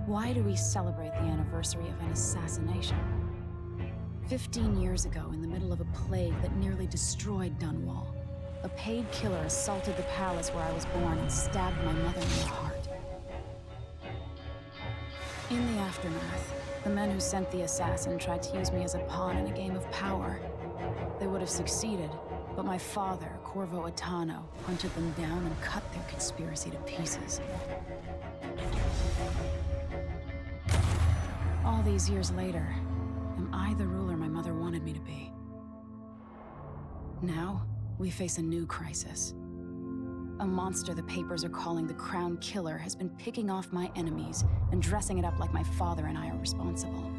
Why do we celebrate the anniversary of an assassination? 15 years ago, in the middle of a plague that nearly destroyed Dunwall, a paid killer assaulted the palace where I was born and stabbed my mother in the heart. In the aftermath, the men who sent the assassin tried to use me as a pawn in a game of power. They would have succeeded, but my father, Corvo Attano, hunted them down and cut their conspiracy to pieces. All these years later, am I the ruler my mother wanted me to be? Now, we face a new crisis. A monster the papers are calling the Crown Killer has been picking off my enemies and dressing it up like my father and I are responsible.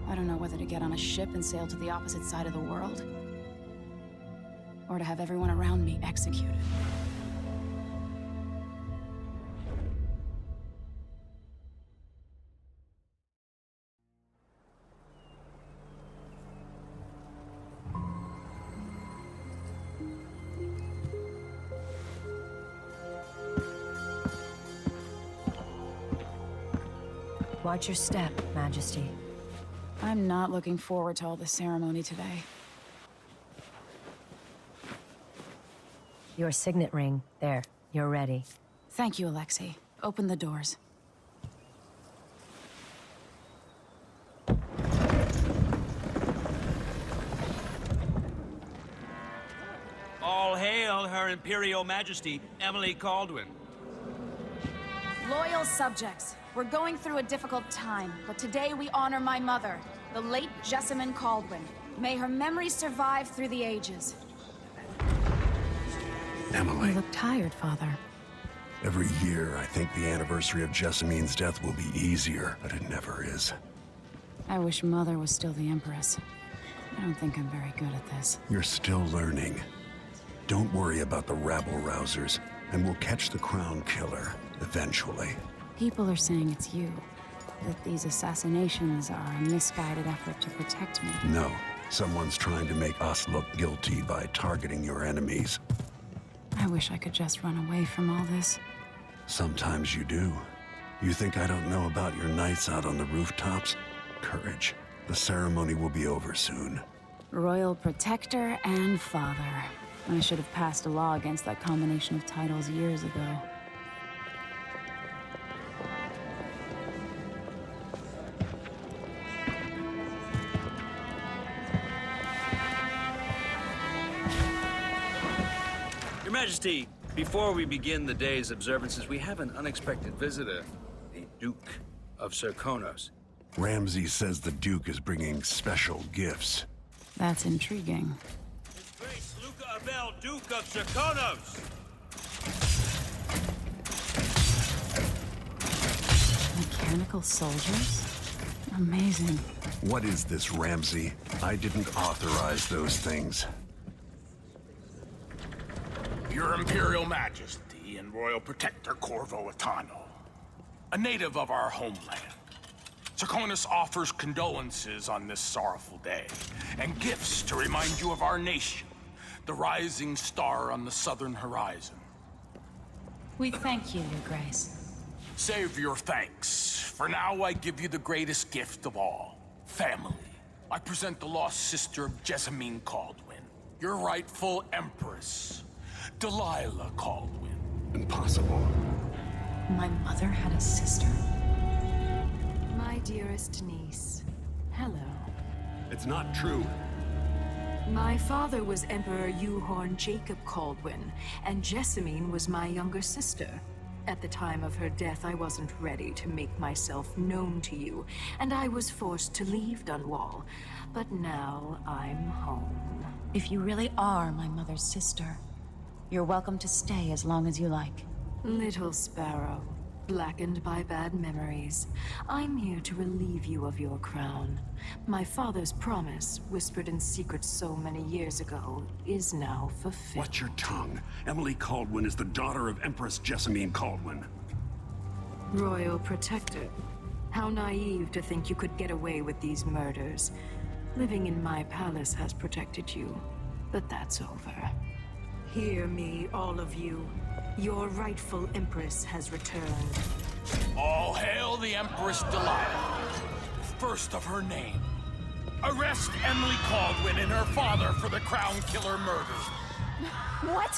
I don't know whether to get on a ship and sail to the opposite side of the world, or to have everyone around me executed. Watch your step, Majesty. I'm not looking forward to all the ceremony today. Your signet ring. There. You're ready. Thank you, Alexei. Open the doors. All hail Her Imperial Majesty, Emily Caldwin. Loyal subjects, we're going through a difficult time, but today we honor my mother, the late Jessamine Caldwin. May her memory survive through the ages. Emily. You look tired, Father. Every year, I think the anniversary of Jessamine's death will be easier, but it never is. I wish Mother was still the Empress. I don't think I'm very good at this. You're still learning. Don't worry about the rabble-rousers, and we'll catch the Crown Killer, eventually. People are saying it's you. That these assassinations are a misguided effort to protect me. No. Someone's trying to make us look guilty by targeting your enemies. I wish I could just run away from all this. Sometimes you do. You think I don't know about your nights out on the rooftops? Courage. The ceremony will be over soon. Royal Protector and Father. I should have passed a law against that combination of titles years ago. Your Majesty, before we begin the day's observances, we have an unexpected visitor, the Duke of Serkonos. Ramsay says the Duke is bringing special gifts. That's intriguing. His Grace Luca Abel, Duke of Serkonos! Mechanical soldiers? Amazing. What is this, Ramsay? I didn't authorize those things. Your Imperial Majesty and Royal Protector Corvo Attano, a native of our homeland. Serkonos offers condolences on this sorrowful day, and gifts to remind you of our nation, the rising star on the southern horizon. We thank you, Your Grace. Save your thanks. For now, I give you the greatest gift of all, family. I present the lost sister of Jessamine Caldwin, your rightful Empress, Delilah Caldwin. Impossible. My mother had a sister? My dearest niece, hello. It's not true. My father was Emperor Euhorn Jacob Caldwin, and Jessamine was my younger sister. At the time of her death, I wasn't ready to make myself known to you, and I was forced to leave Dunwall. But now I'm home. If you really are my mother's sister, you're welcome to stay as long as you like. Little sparrow, blackened by bad memories, I'm here to relieve you of your crown. My father's promise, whispered in secret so many years ago, is now fulfilled. Watch your tongue. Emily Caldwin is the daughter of Empress Jessamine Caldwin. Royal Protector, how naive to think you could get away with these murders. Living in my palace has protected you, but that's over. Hear me, all of you. Your rightful Empress has returned. All hail the Empress Delilah, first of her name. Arrest Emily Caldwin and her father for the Crown Killer murder. What?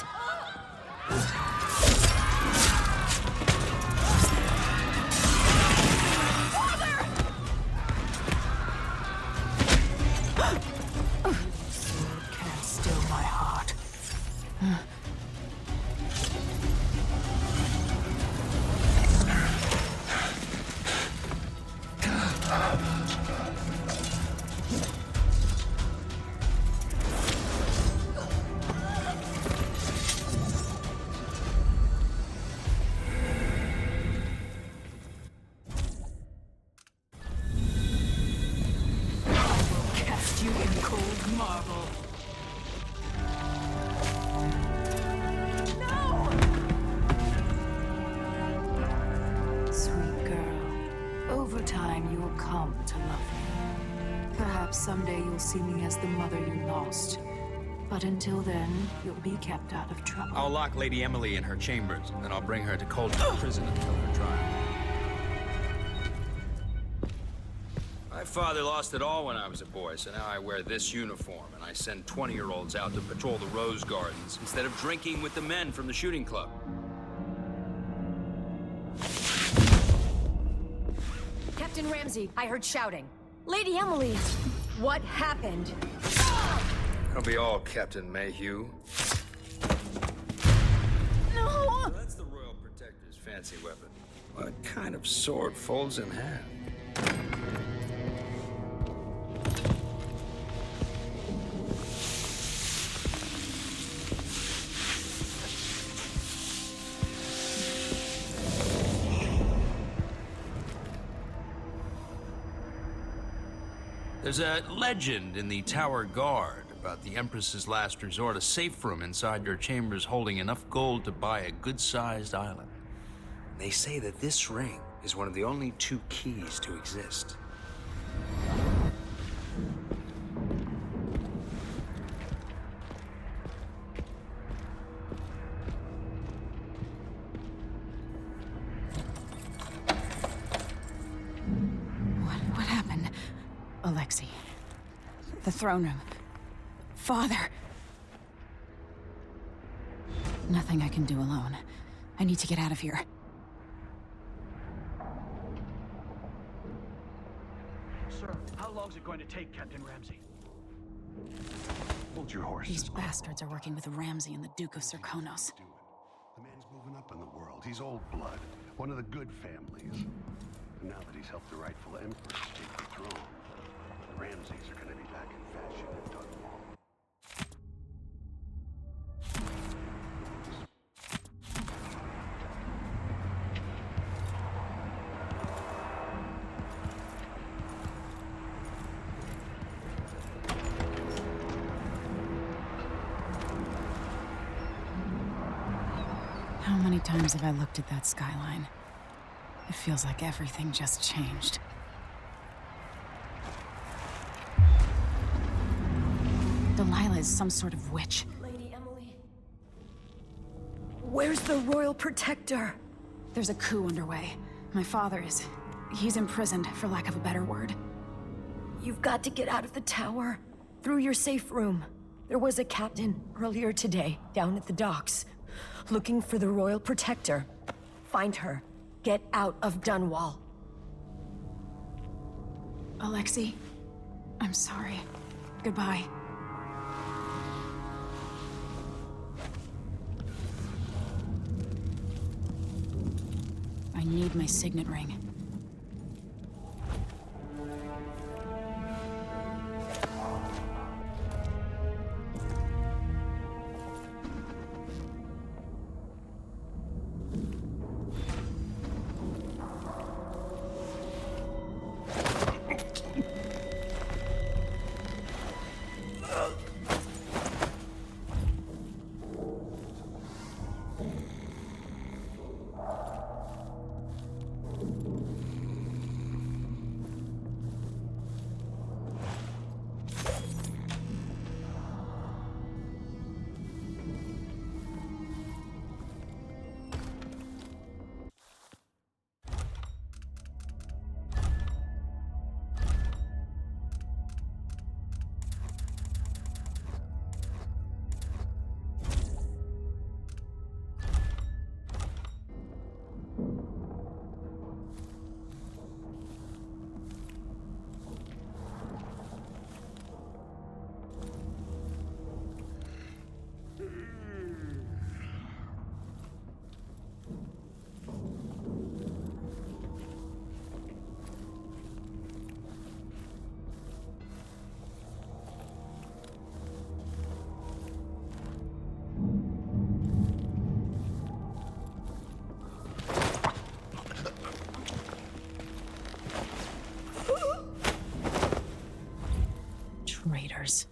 Sword can't still my heart. Cast you in cold marble. Sweet girl, over time you will come to love me. Perhaps someday you'll see me as the mother you lost. But until then, you'll be kept out of trouble. I'll lock Lady Emily in her chambers, and then I'll bring her to Coldstream Prison until her trial. My father lost it all when I was a boy, so now I wear this uniform, and I send 20-year-olds out to patrol the Rose Gardens instead of drinking with the men from the shooting club. Captain Ramsey, I heard shouting. Lady Emily, what happened? That'll be all, Captain Mayhew. No! That's the Royal Protector's fancy weapon. What kind of sword folds in half? There's a legend in the Tower Guard about the Empress's last resort, a safe room inside your chambers holding enough gold to buy a good-sized island. They say that this ring is one of the only 2 keys to exist. What happened? Alexei. The throne room. Father. Nothing I can do alone. I need to get out of here. Sir, how long's it going to take, Captain Ramsey? Hold your horses. These bastards are working with Ramsey and the Duke of Serkonos. Do it. The man's moving up in the world. He's old blood, one of the good families. And now that he's helped the rightful empress take the throne, the Ramseys are going to be back in fashion in Dunwall. How many times have I looked at that skyline? It feels like everything just changed. Delilah is some sort of witch. Lady Emily. Where's the Royal Protector? There's a coup underway. My father is... he's imprisoned, for lack of a better word. You've got to get out of the tower. Through your safe room. There was a captain earlier today, down at the docks, looking for the Royal Protector. Find her. Get out of Dunwall. Alexei, I'm sorry. Goodbye. I need my signet ring. course.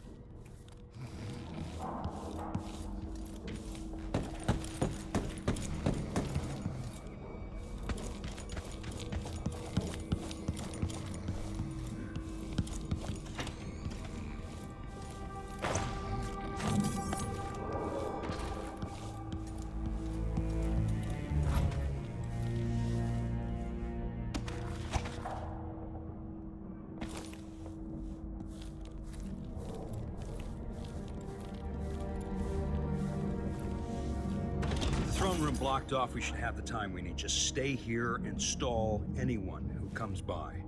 Throne room blocked off. We should have the time we need. Just stay here and stall anyone who comes by.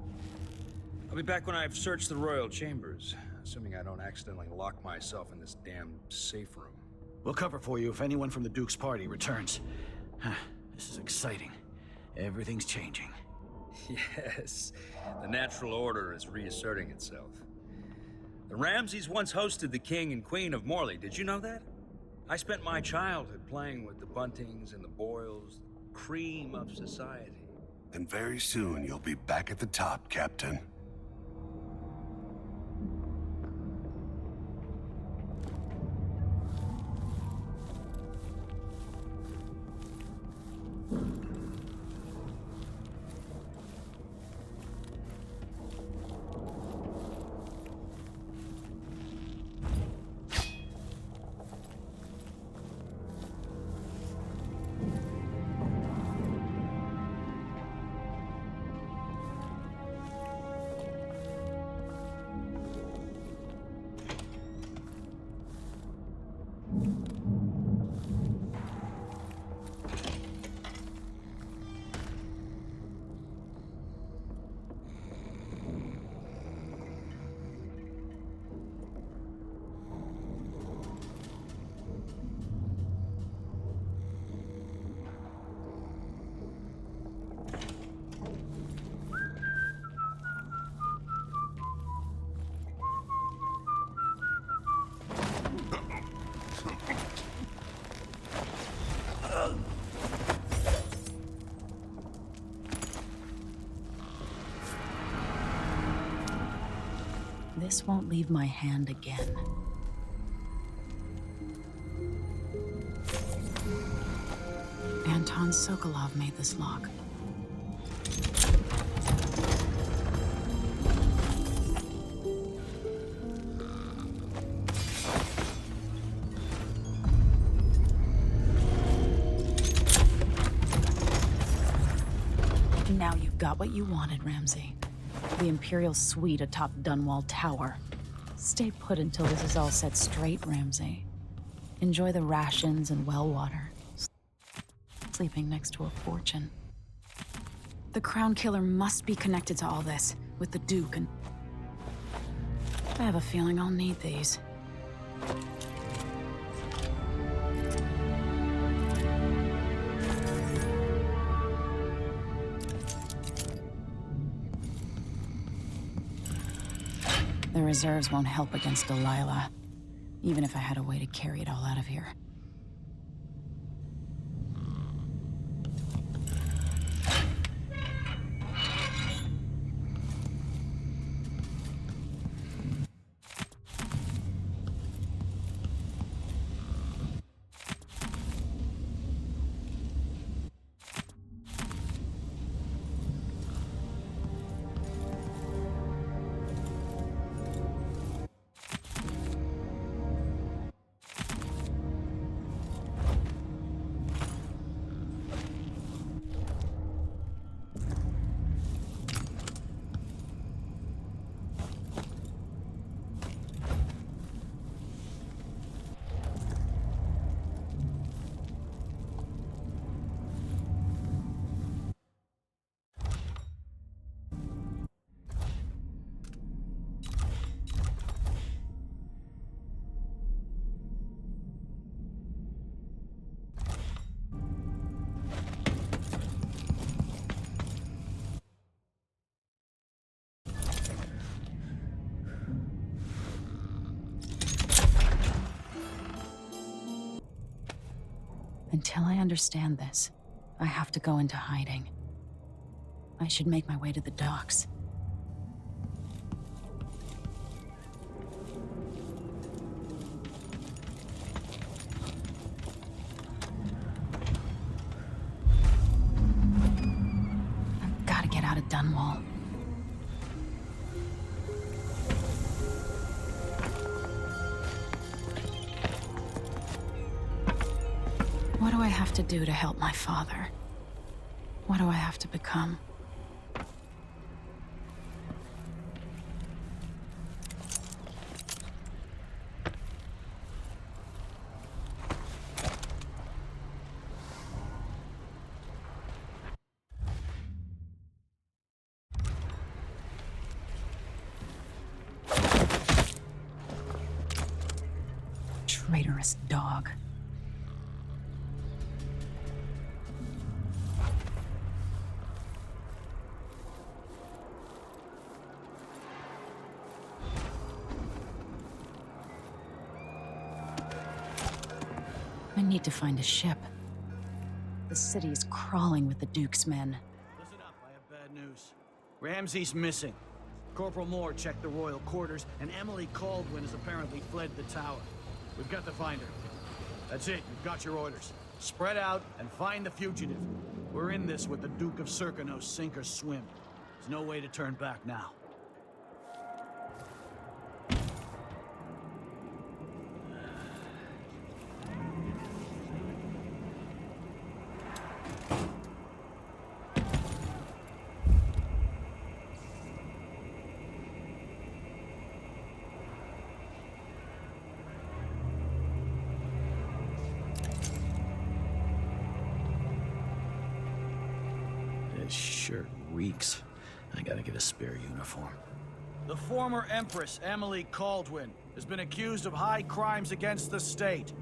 I'll be back when I've searched the royal chambers, assuming I don't accidentally lock myself in this damn safe room. We'll cover for you if anyone from the Duke's party returns. This is exciting. Everything's changing. Yes, the natural order is reasserting itself. The Ramseys once hosted the king and queen of Morley. Did you know that? I spent my childhood playing with the Buntings and the Boyles, the cream of society. And very soon you'll be back at the top, Captain. This won't leave my hand again. Anton Sokolov made this lock. Now you've got what you wanted, Ramsey. The Imperial suite atop Dunwall Tower. Stay put until this is all set straight, Ramsey. Enjoy the rations and well water. Sleeping next to a fortune. The Crown Killer must be connected to all this, with the Duke and... I have a feeling I'll need these. The reserves won't help against Delilah, even if I had a way to carry it all out of here. Until I understand this, I have to go into hiding. I should make my way to the docks. What do I have to do to help my father? What do I have to become? Traitorous dog. I need to find a ship. The city is crawling with the Duke's men. Listen up, I have bad news. Ramsey's missing. Corporal Moore checked the royal quarters, and Emily Caldwin has apparently fled the tower. We've got to find her. That's it, you've got your orders. Spread out and find the fugitive. We're in this with the Duke of Serkonos, sink or swim. There's no way to turn back now. This shirt reeks. I gotta get a spare uniform. The former Empress, Emily Caldwin, has been accused of high crimes against the state.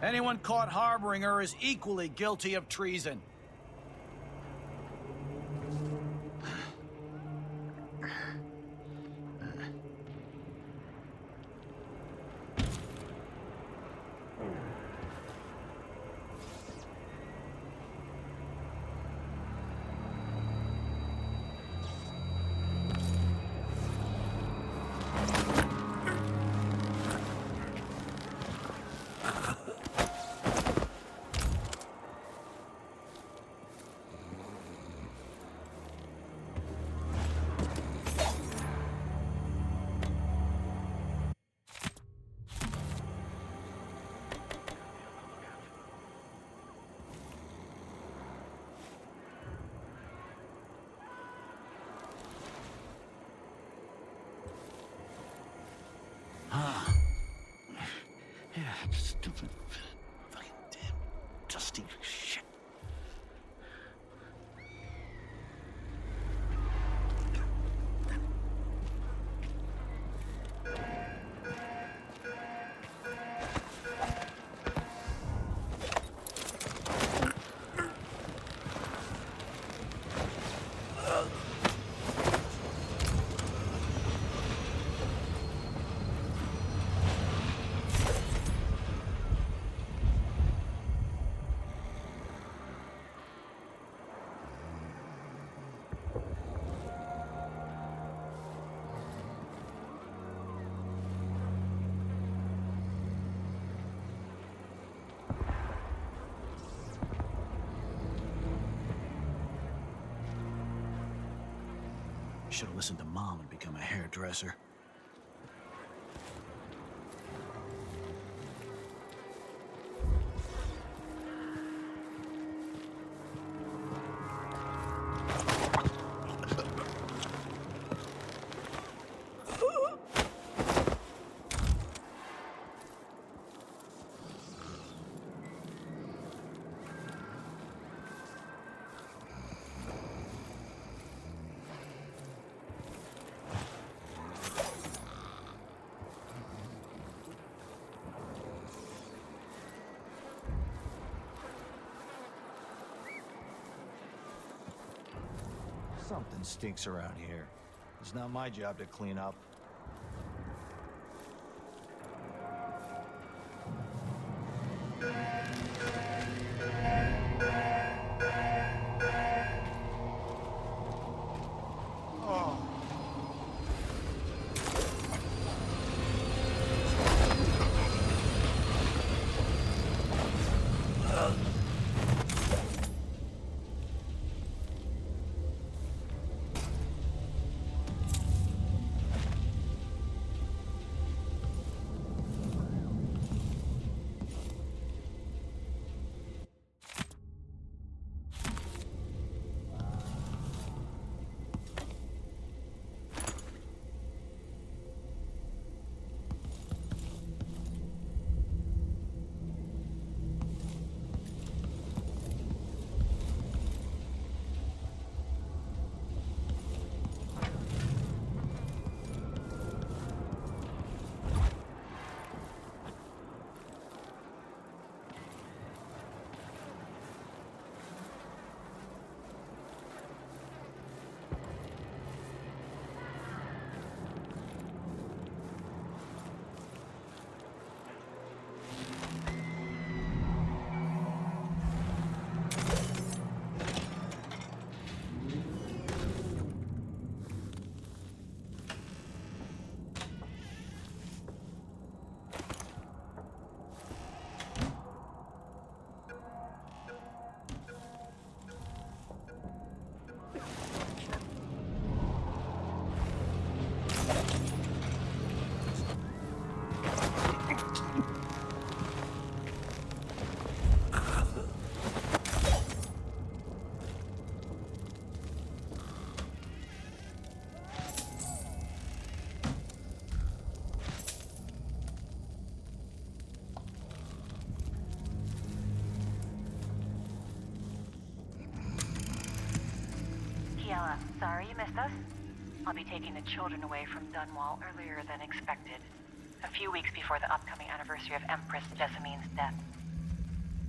Anyone caught harboring her is equally guilty of treason. Yeah, stupid, fucking damn, dusty shit. Should have listened to Mom and become a hairdresser. Something stinks around here. It's not my job to clean up. Sorry you missed us. I'll be taking the children away from Dunwall earlier than expected. A few weeks before the upcoming anniversary of Empress Jessamine's death.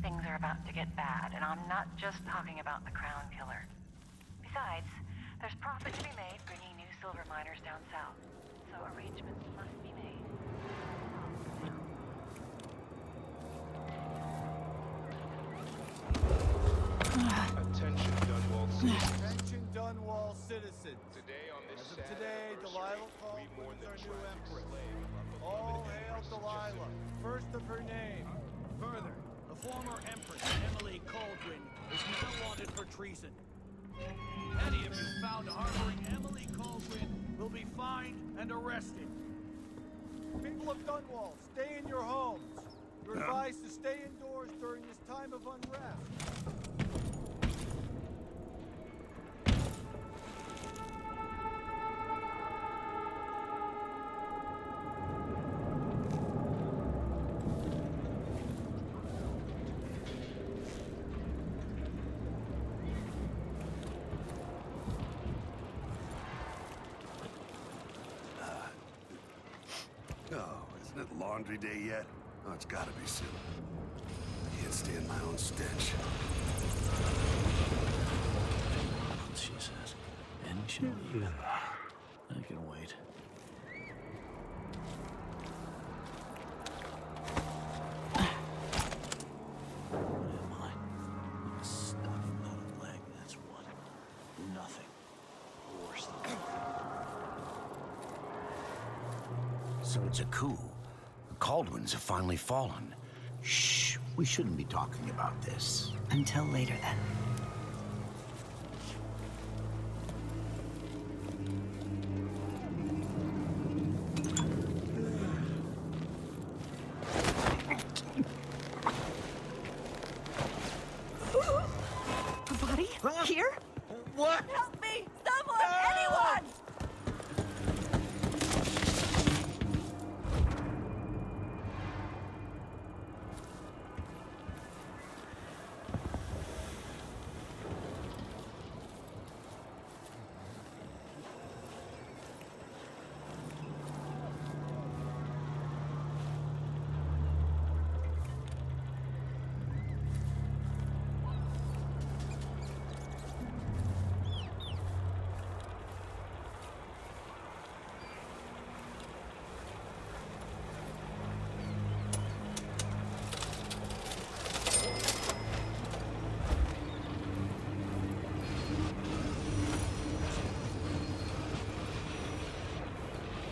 Things are about to get bad, and I'm not just talking about the Crown Killer. Besides, there's profit to be made bringing new silver miners down south, so arrangements must be made. Attention, Dunwall citizens. Attention, Dunwall citizens. Today on this As of sad today, anniversary, Delilah we Caldwell mourn is the our new tragic empress. slaying of our All beloved hail Empress Delilah, Jessamine. first of her name. Further, the former Empress Emily Caldwin is now wanted for treason. Any of you found harboring Emily Caldwin will be fined and arrested. People of Dunwall, stay in your homes. You're advised to stay indoors during this time of unrest. Oh, isn't it laundry day yet? Oh, it's gotta be soon. I can't stand my own stench. She says, and she'll leave. I can wait. What am I? A stuffed little leg, that's what. Nothing. Worse than So it's a coup. The Caldwins have finally fallen. Shh, we shouldn't be talking about this. Until later, then. A body? Here? What? Help me! Someone! Anyone!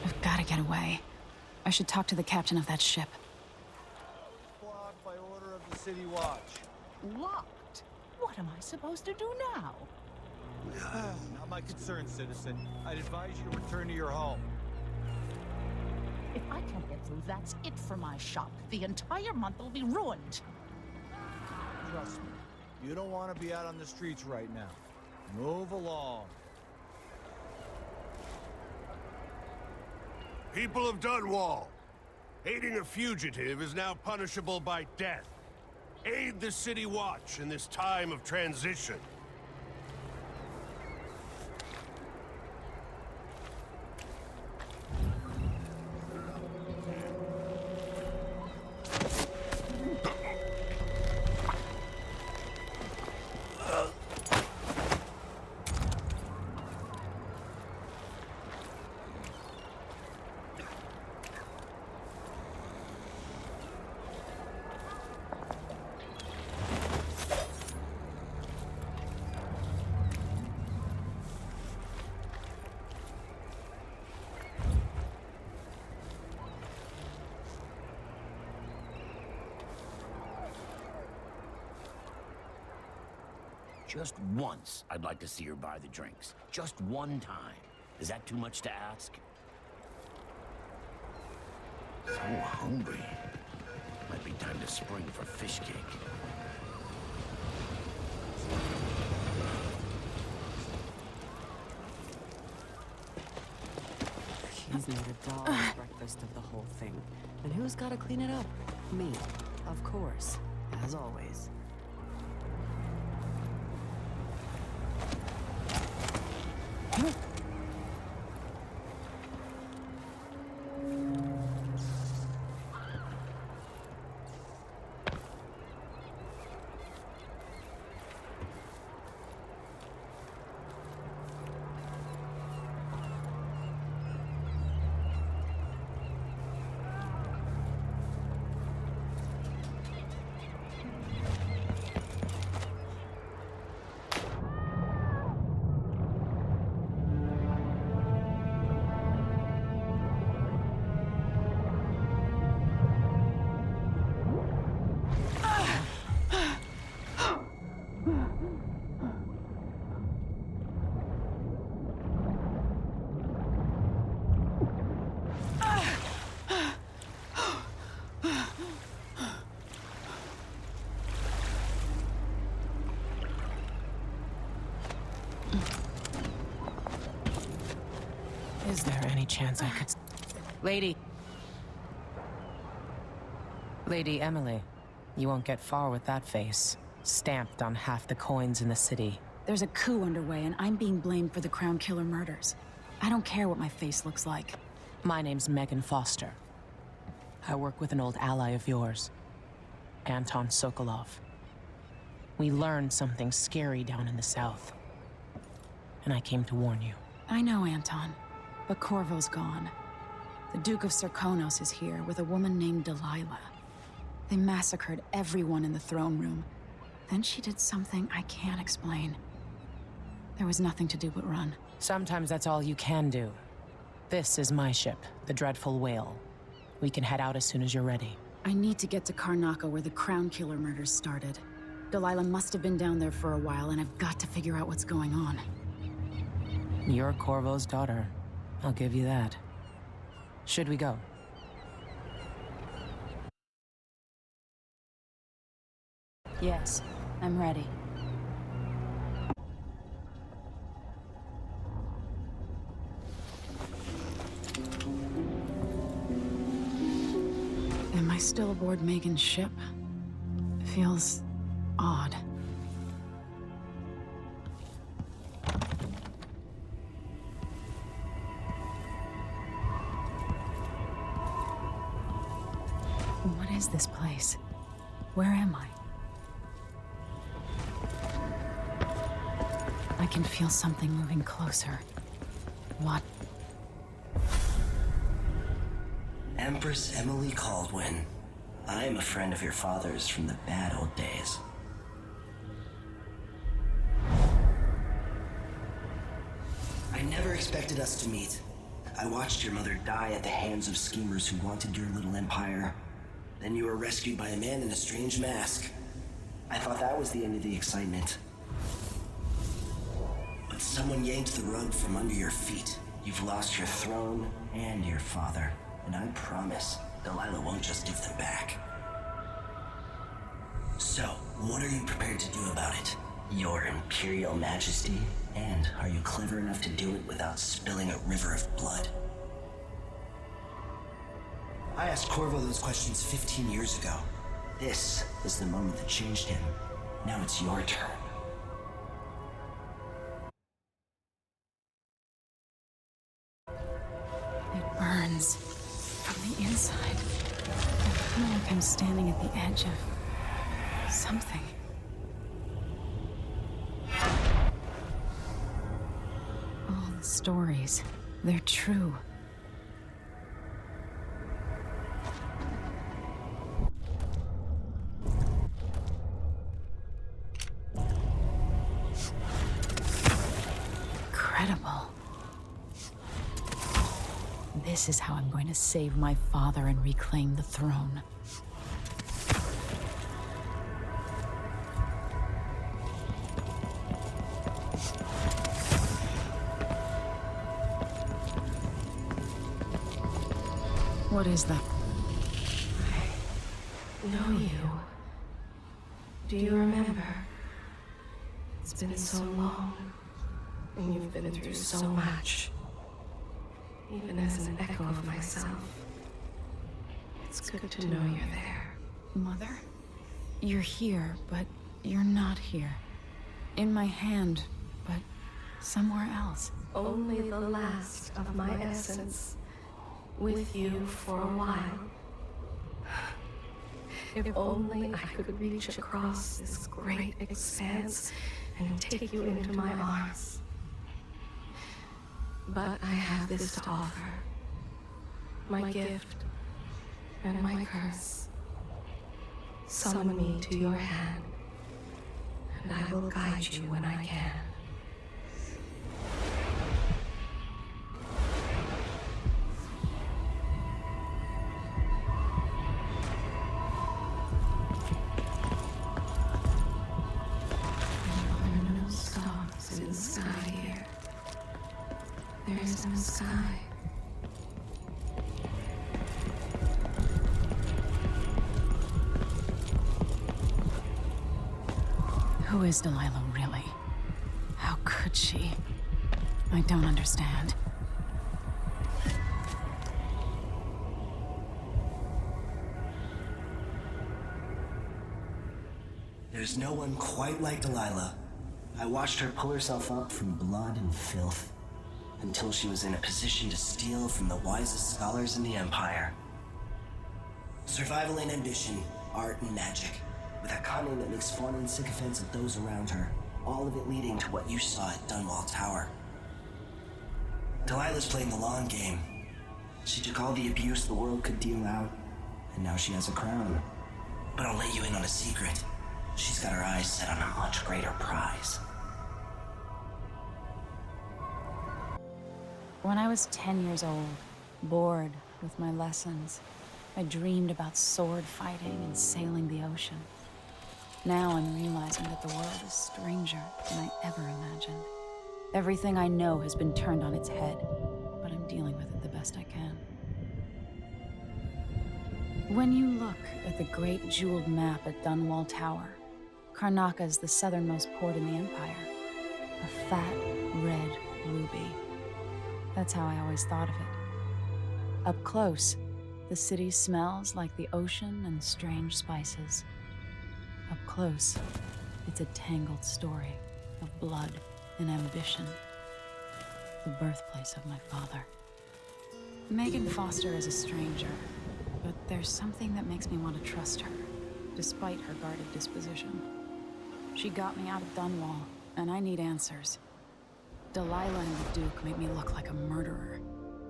I've got to get away. I should talk to the captain of that ship. Blocked by order of the City Watch. Locked? What am I supposed to do now? Not my concern, citizen. I'd advise you to return to your home. If I can't get through, that's it for my shop. The entire month will be ruined. Trust me. You don't want to be out on the streets right now. Move along. People of Dunwall, aiding a fugitive is now punishable by death. Aid the City Watch in this time of transition. Just once, I'd like to see her buy the drinks. Just one time. Is that too much to ask? So hungry. Might be time to spring for fish cake. She's made a dog's breakfast of the whole thing. And who's got to clean it up? Me. Of course. As always. Is there any chance I could... Lady Emily, you won't get far with that face. Stamped on half the coins in the city. There's a coup underway, and I'm being blamed for the Crown Killer murders. I don't care what my face looks like. My name's Megan Foster. I work with an old ally of yours, Anton Sokolov. We learned something scary down in the south, and I came to warn you. I know, Anton, but Corvo's gone. The Duke of Serkonos is here with a woman named Delilah. They massacred everyone in the throne room. Then she did something I can't explain. There was nothing to do but run. Sometimes that's all you can do. This is my ship, the Dreadful Whale. We can head out as soon as you're ready. I need to get to Karnaca where the Crown Killer murders started. Delilah must have been down there for a while, and I've got to figure out what's going on. You're Corvo's daughter. I'll give you that. Should we go? Yes, I'm ready. Am I still aboard Megan's ship? Feels odd. What is this place? Where am I? I can feel something moving closer. What? Empress Emily Caldwin. I am a friend of your father's from the bad old days. I never expected us to meet. I watched your mother die at the hands of schemers who wanted your little empire. Then you were rescued by a man in a strange mask. I thought that was the end of the excitement. But someone yanked the rug from under your feet. You've lost your throne and your father. And I promise, Delilah won't just give them back. So, what are you prepared to do about it? Your Imperial Majesty? And are you clever enough to do it without spilling a river of blood? I asked Corvo those questions 15 years ago. This is the moment that changed him. Now it's your turn. It burns from the inside. I feel like I'm standing at the edge of something. All the stories, they're true. Incredible. This is how I'm going to save my father and reclaim the throne. What is that? I know you. Do you remember? It's been so long, and you've been through so much. Even as an echo of myself, it's good to know you're there. Mother? You're here, but you're not here. In my hand, but somewhere else. Only the last of my essence. With you for a while. If only I could reach across this great expanse and take you into my arms. But I have this to offer. My gift and my curse. Summon me to your hand, and I will guide you when I can. There are no stars in the sky here. There is no sky. Who is Delilah, really? How could she? I don't understand. There's no one quite like Delilah. I watched her pull herself up from blood and filth until she was in a position to steal from the wisest scholars in the Empire. Survival and ambition, art and magic, with a cunning that makes fun and sycophants of those around her, all of it leading to what you saw at Dunwall Tower. Delilah's playing the long game. She took all the abuse the world could deal out, and now she has a crown. But I'll let you in on a secret. She's got her eyes set on a much greater prize. When I was 10 years old, bored with my lessons, I dreamed about sword fighting and sailing the ocean. Now I'm realizing that the world is stranger than I ever imagined. Everything I know has been turned on its head, but I'm dealing with it the best I can. When you look at the great jeweled map at Dunwall Tower, Karnaca is the southernmost port in the Empire. A fat, red ruby. That's how I always thought of it. Up close, the city smells like the ocean and strange spices. Up close, it's a tangled story of blood and ambition. The birthplace of my father. Megan Foster is a stranger, but there's something that makes me want to trust her, despite her guarded disposition. She got me out of Dunwall, and I need answers. Delilah and the Duke made me look like a murderer,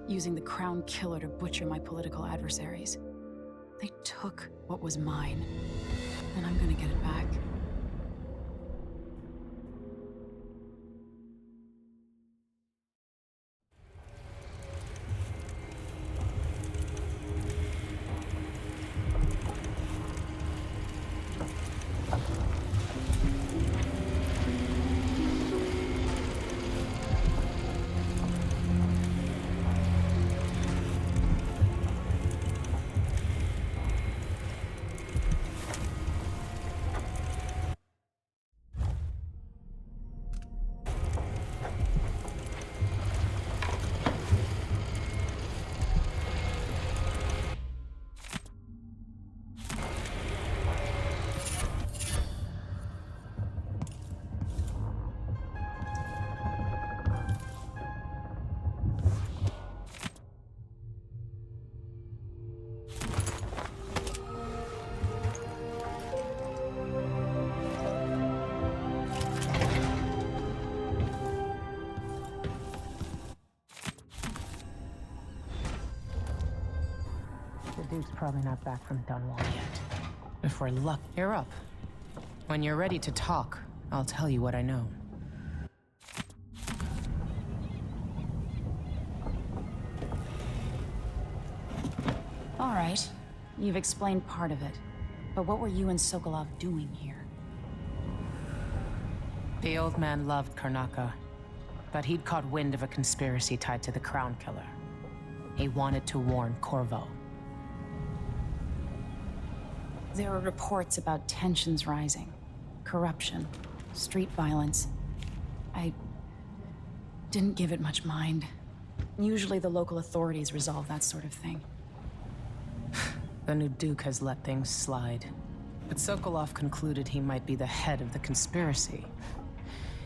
using the Crown Killer to butcher my political adversaries. They took what was mine, and I'm gonna get it back. The Duke's probably not back from Dunwall yet. If we're lucky, you're up. When you're ready to talk, I'll tell you what I know. All right, you've explained part of it. But what were you and Sokolov doing here? The old man loved Karnaca, but he'd caught wind of a conspiracy tied to the Crown Killer. He wanted to warn Corvo. There were reports about tensions rising, corruption, street violence. I didn't give it much mind. Usually the local authorities resolve that sort of thing. The new Duke has let things slide. But Sokolov concluded he might be the head of the conspiracy.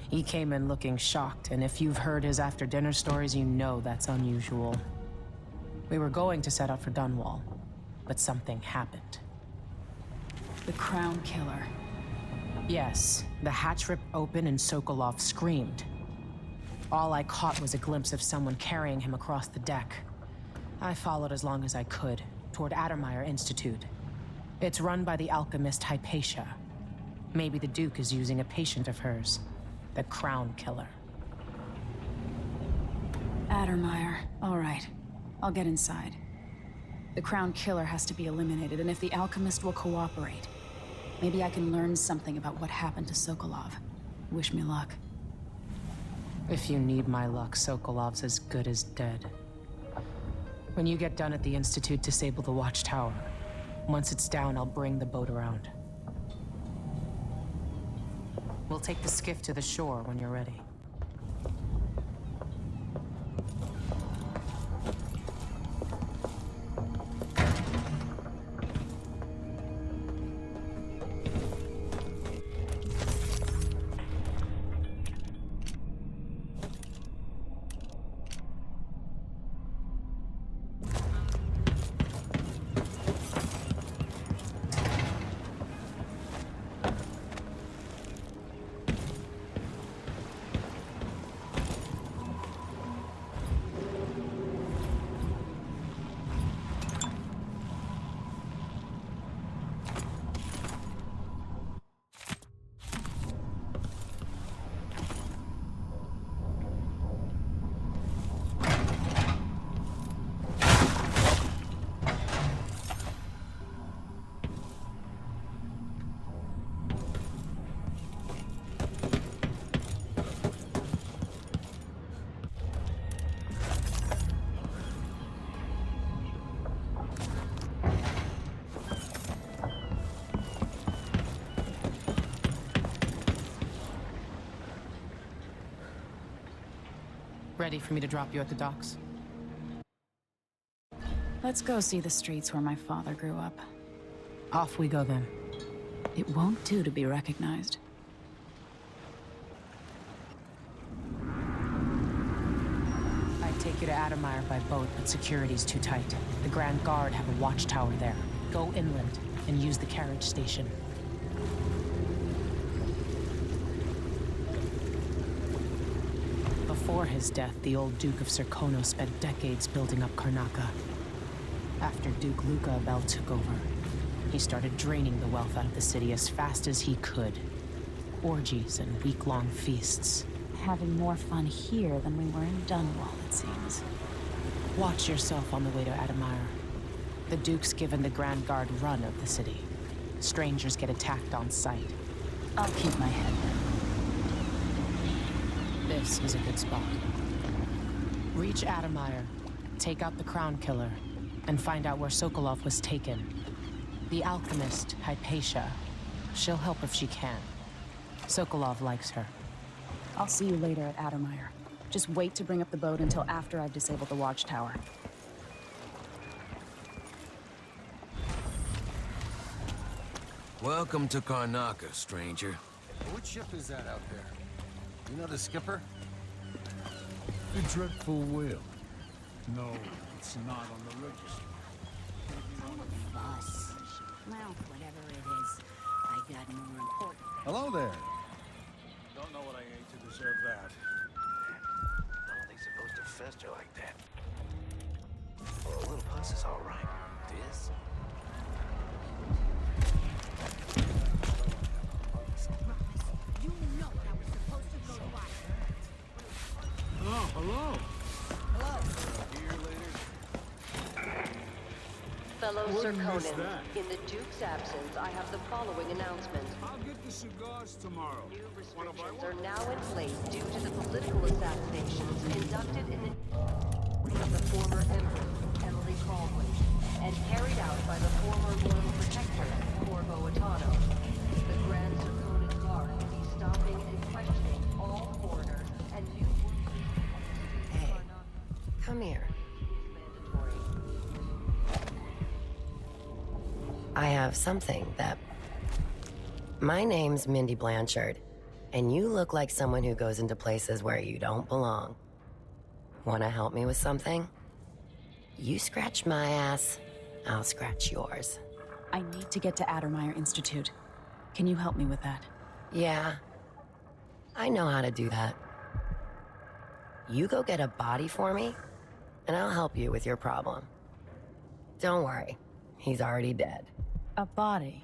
He came in looking shocked, and if you've heard his after-dinner stories, you know that's unusual. We were going to set out for Dunwall, but something happened. The Crown Killer. Yes, the hatch ripped open and Sokolov screamed. All I caught was a glimpse of someone carrying him across the deck. I followed as long as I could, toward Addermeyer Institute. It's run by the alchemist Hypatia. Maybe the Duke is using a patient of hers, the Crown Killer. Addermeyer. All right. I'll get inside. The Crown Killer has to be eliminated, and if the alchemist will cooperate, maybe I can learn something about what happened to Sokolov. Wish me luck. If you need my luck, Sokolov's as good as dead. When you get done at the Institute, disable the watchtower. Once it's down, I'll bring the boat around. We'll take the skiff to the shore when you're ready. Ready for me to drop you at the docks? Let's go see the streets where my father grew up. Off we go then. It won't do to be recognized. I'd take you to Addermeyer by boat, but security's too tight. The Grand Guard have a watchtower there. Go inland and use the carriage station. Before his death, the old Duke of Serkono spent decades building up Karnaca. After Duke Luca Abel took over, he started draining the wealth out of the city as fast as he could. Orgies and week-long feasts. Having more fun here than we were in Dunwall, it seems. Watch yourself on the way to Addermeyer. The Duke's given the Grand Guard run of the city. Strangers get attacked on sight. I'll keep my head down. This is a good spot. Reach Addermeyer, take out the Crown Killer, and find out where Sokolov was taken. The alchemist, Hypatia. She'll help if she can. Sokolov likes her. I'll see you later at Addermeyer. Just wait to bring up the boat until after I've disabled the watchtower. Welcome to Karnaca, stranger. Which ship is that out there? You know the skipper? The dreadful whale. No, it's not on the register. Fuss. Well, whatever it is, I got more important. Hello there. Don't know what I ate to deserve that. How are they supposed to fester like that? Well, a little pus is all right. This? You know I was supposed to go to Washington. Oh, hello. Hello. Fellow Wouldn't miss Serkonans, that. in the Duke's absence, I have the following announcement. I'll get the cigars tomorrow. New restrictions are now in place due to the political assassinations conducted in the of the former Empress, Emily Caldwin, and carried out by the former Royal Protector, Corvo Attano. The Grand Serkonan Guard will be stopping and questioning all foreigners and new workers. Hey, come here. I have something that... My name's Mindy Blanchard. And you look like someone who goes into places where you don't belong. Wanna help me with something? You scratch my ass, I'll scratch yours. I need to get to Addermeyer Institute. Can you help me with that? Yeah, I know how to do that. You go get a body for me, and I'll help you with your problem. Don't worry, he's already dead. A body?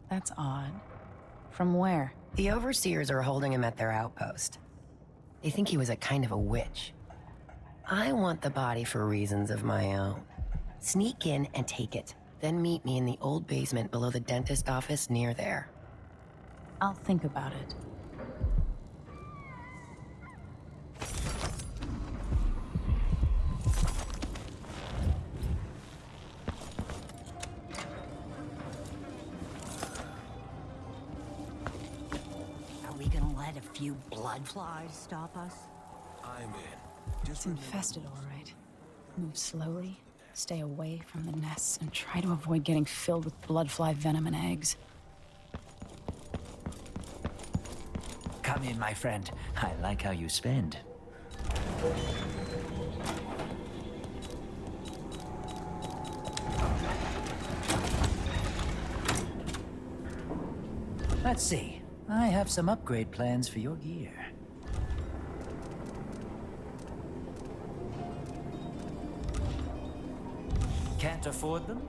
That's odd. From where? The overseers are holding him at their outpost. They think he was a kind of a witch. I want the body for reasons of my own. Sneak in and take it, then meet me in the old basement below the dentist office near there. I'll think about it. Are we gonna let a few blood flies stop us? I'm in. It's infested, all right. Move slowly, stay away from the nests, and try to avoid getting filled with bloodfly venom and eggs. Come in, my friend. I like how you spend. Let's see. I have some upgrade plans for your gear. Can't afford them?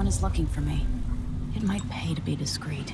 anyone is looking for me, it might pay to be discreet.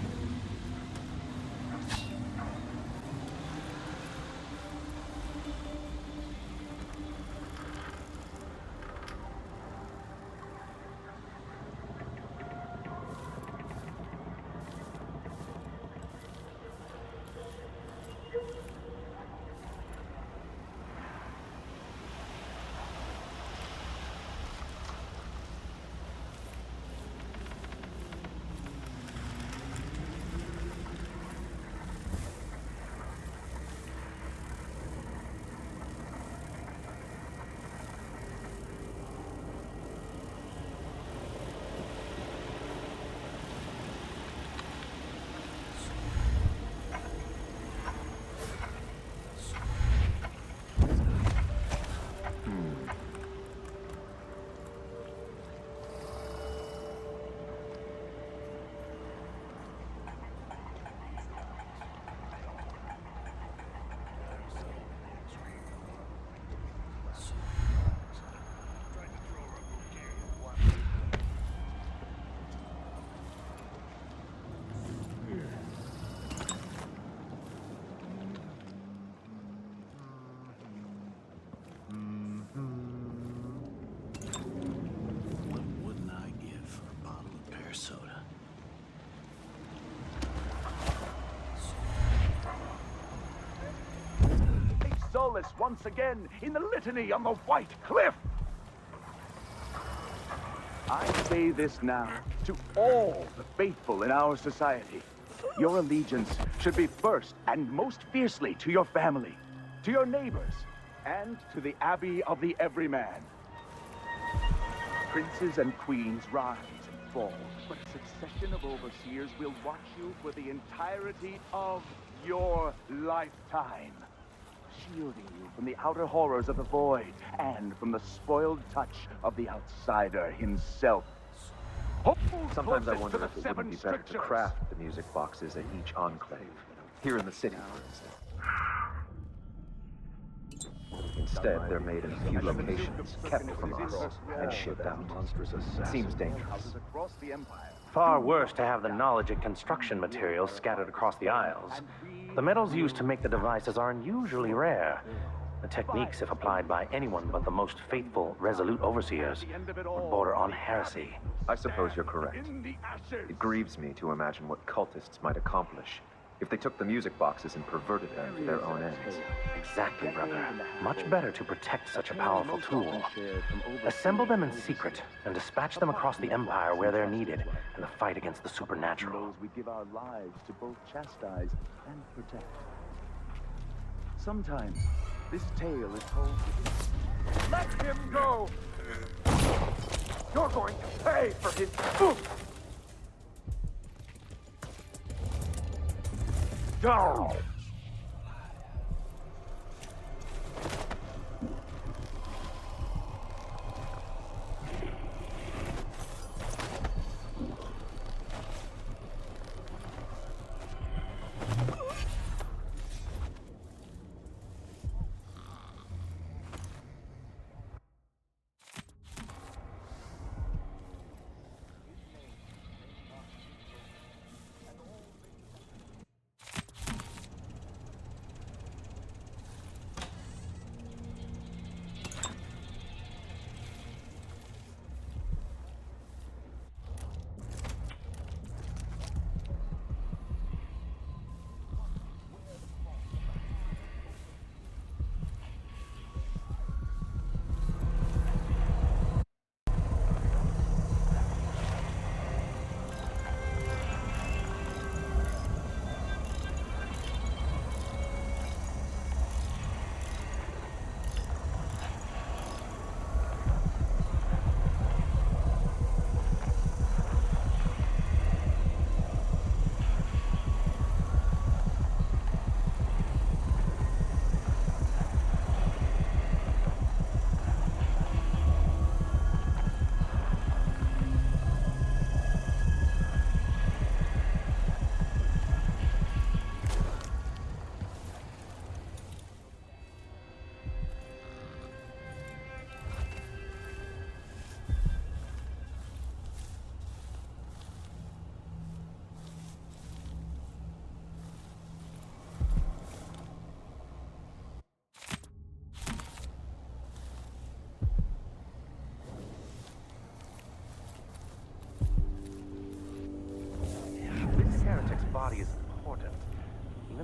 What wouldn't I give for a bottle of pear soda? Take solace once again in the litany on the White Cliff. I say this now to all the faithful in our society. Your allegiance should be first and most fiercely to your family, to your neighbors, and to the Abbey of the Everyman. Princes and queens rise and fall, but a succession of overseers will watch you for the entirety of your lifetime, shielding you from the outer horrors of the void and from the spoiled touch of the outsider himself. Sometimes I wonder if it wouldn't be better to craft the music boxes at each enclave, here in the city, for instance. Instead, they're made in a few locations, kept from us, and shipped out. It seems dangerous. Far worse to have the knowledge and construction materials scattered across the Isles. The metals used to make the devices are unusually rare. The techniques, if applied by anyone but the most faithful, resolute overseers, would border on heresy. I suppose you're correct. It grieves me to imagine what cultists might accomplish if they took the music boxes and perverted them to their own ends. Exactly, brother. Much better to protect such a powerful tool. Assemble them in secret and dispatch them across the Empire where they're needed in the fight against the supernatural. We give our lives to both chastise and protect. Sometimes this tale is told. Let him go! You're going to pay for his food! Down!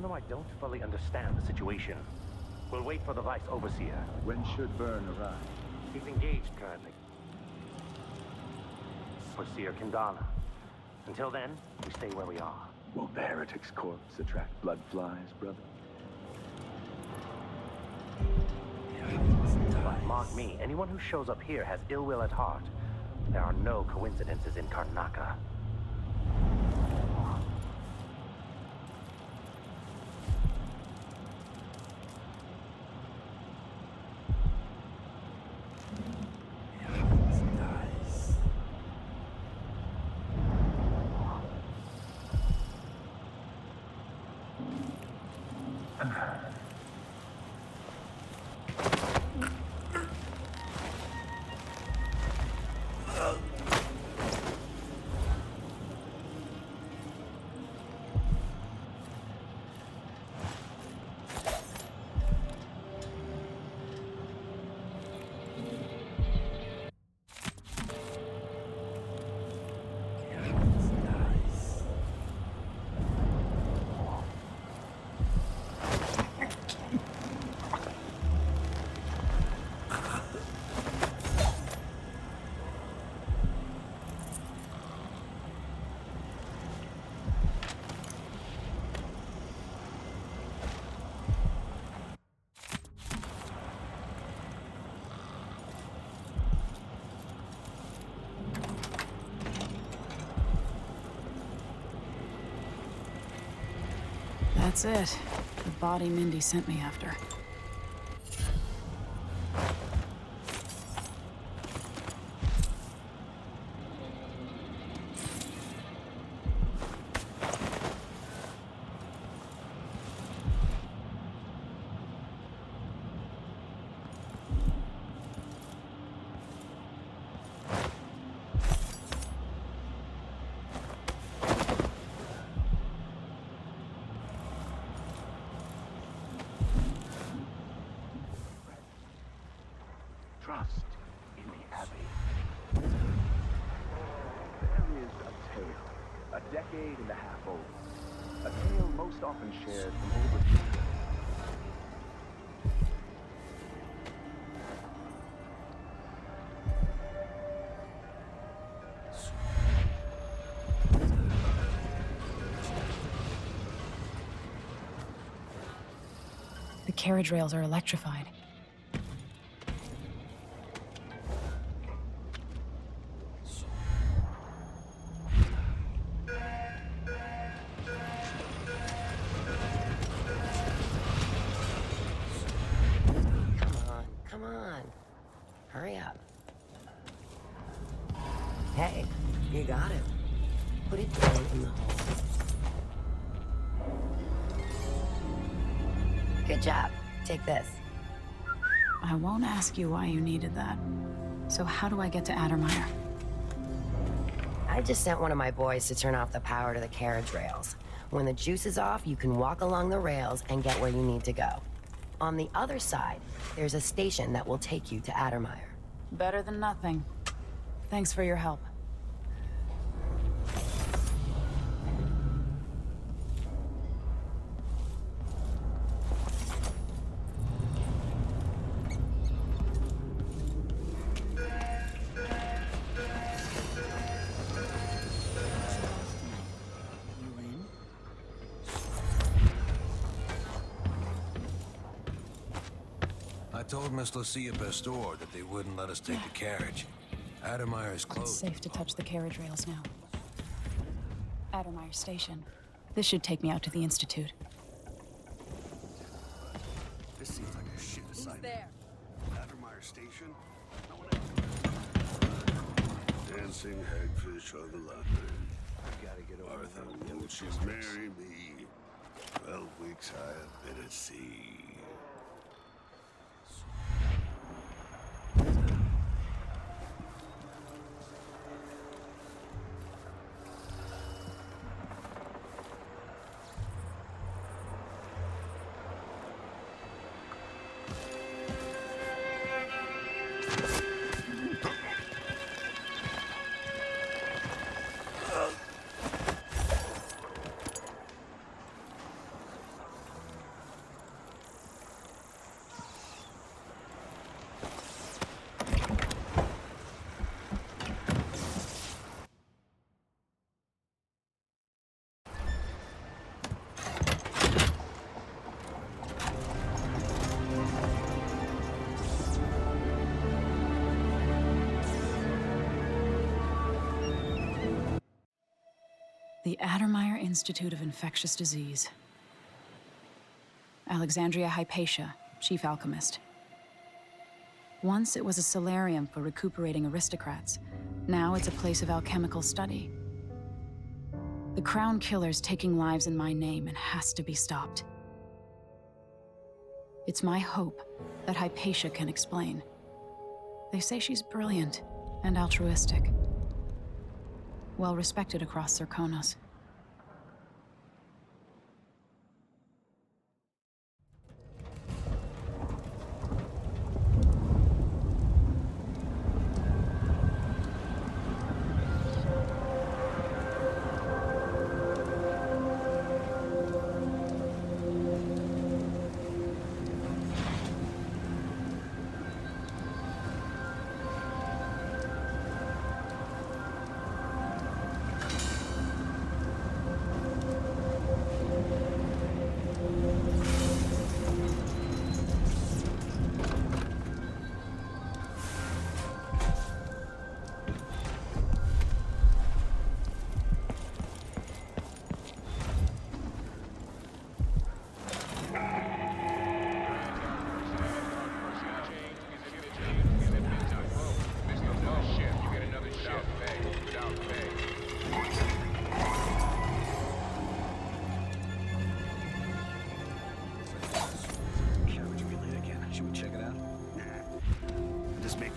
though I don't fully understand the situation. We'll wait for the Vice Overseer. When should Byrne arrive? He's engaged currently. Overseer Kindala. Until then, we stay where we are. Will Veritek's corpse attract blood flies, brother? But mark me, anyone who shows up here has ill will at heart. There are no coincidences in Karnaca. That's it. The body Mindy sent me after. Trust in the Abbey. There is a tale, a decade and a half old. A tale most often shared from older people. The carriage rails are electrified. Come on. Hurry up. Hey, you got it. Put it down in the hole. Good job. Take this. I won't ask you why you needed that. So how do I get to Addermeyer? I just sent one of my boys to turn off the power to the carriage rails. When the juice is off, you can walk along the rails and get where you need to go. On the other side, there's a station that will take you to Addermeyer. Better than nothing. Thanks for your help. I told Miss Lucia Pastor that they wouldn't let us take the carriage. Addermeyer is It's closed. safe to touch the carriage rails now. Addermeyer Station. This should take me out to the Institute. This seems like a shit assignment. there? Addermeyer Station? No one Dancing hagfish on the line. Gotta get over Arthur, won't you marry me? 12 weeks I have been at sea. The Addermeyer Institute of Infectious Disease. Alexandria Hypatia, chief alchemist. Once it was a solarium for recuperating aristocrats. Now it's a place of alchemical study. The Crown Killer's taking lives in my name and has to be stopped. It's my hope that Hypatia can explain. They say she's brilliant and altruistic. Well respected across Zirconos.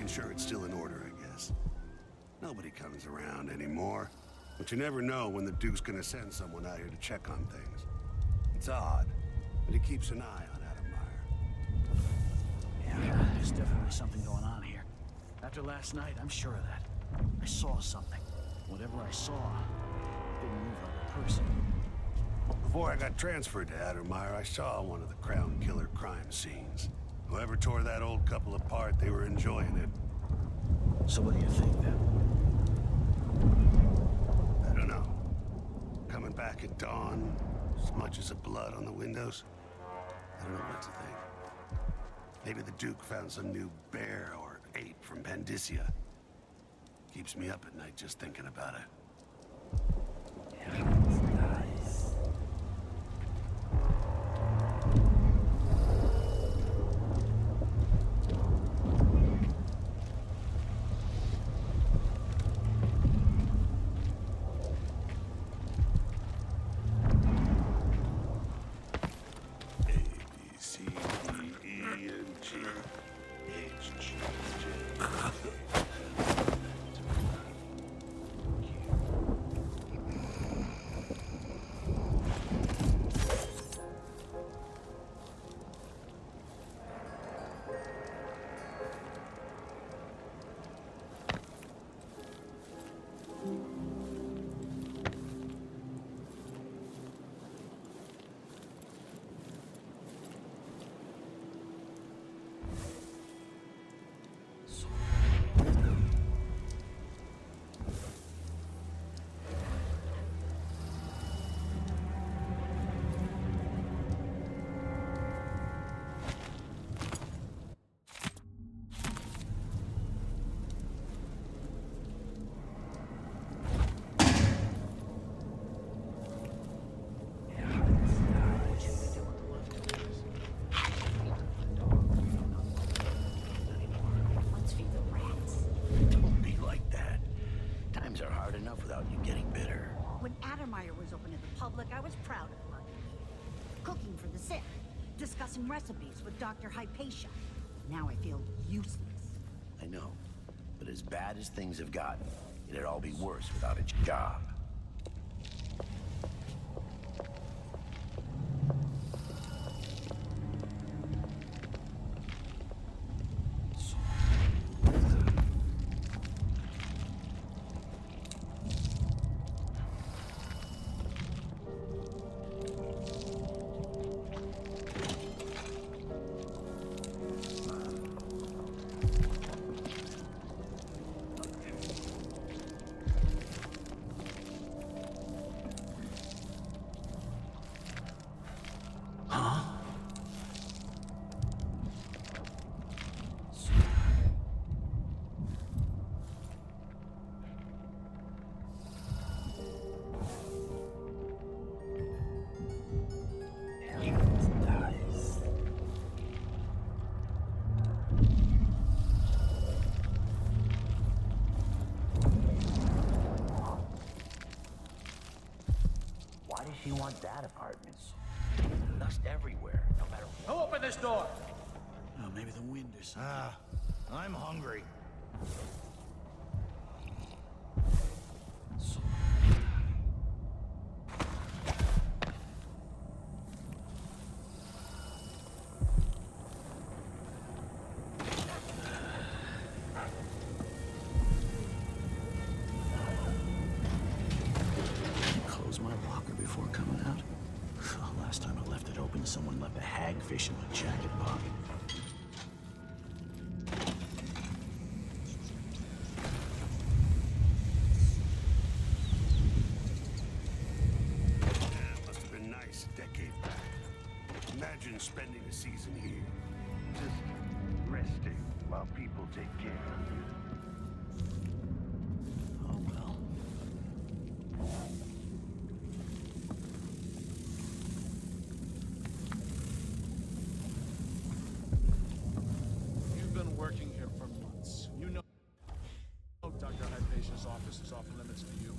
Sure it's still in order, I guess. Nobody comes around anymore. But you never know when the Duke's gonna send someone out here to check on things. It's odd, but he keeps an eye on Addermeyer. Yeah, there's definitely something going on here. After last night, I'm sure of that. I saw something. Whatever I saw didn't move like a person. Before I got transferred to Addermeyer, I saw one of the Crown Killer crime scenes. Whoever tore that old couple apart, they were enjoying it. So what do you think, then? I don't know. Coming back at dawn, smudges of blood on the windows. I don't know what to think. Maybe the Duke found some new bear or ape from Pandysia. Keeps me up at night just thinking about it. I was proud of Lucky. Cooking for the sick, discussing recipes with Dr. Hypatia. Now I feel useless. I know, but as bad as things have gotten, it'd all be worse without a job. want that apartment. Dust everywhere, no matter what. Who opened this door? Oh, maybe the wind or something. I'm hungry. Close my locker before coming out. Last time I left it open, someone left a hagfish in my jacket pocket. Must have been nice a decade back. Imagine spending a season here. Just resting while people take care of you. Oh well. You've been working here for months. You know Dr. Hypatia's office is off limits to you.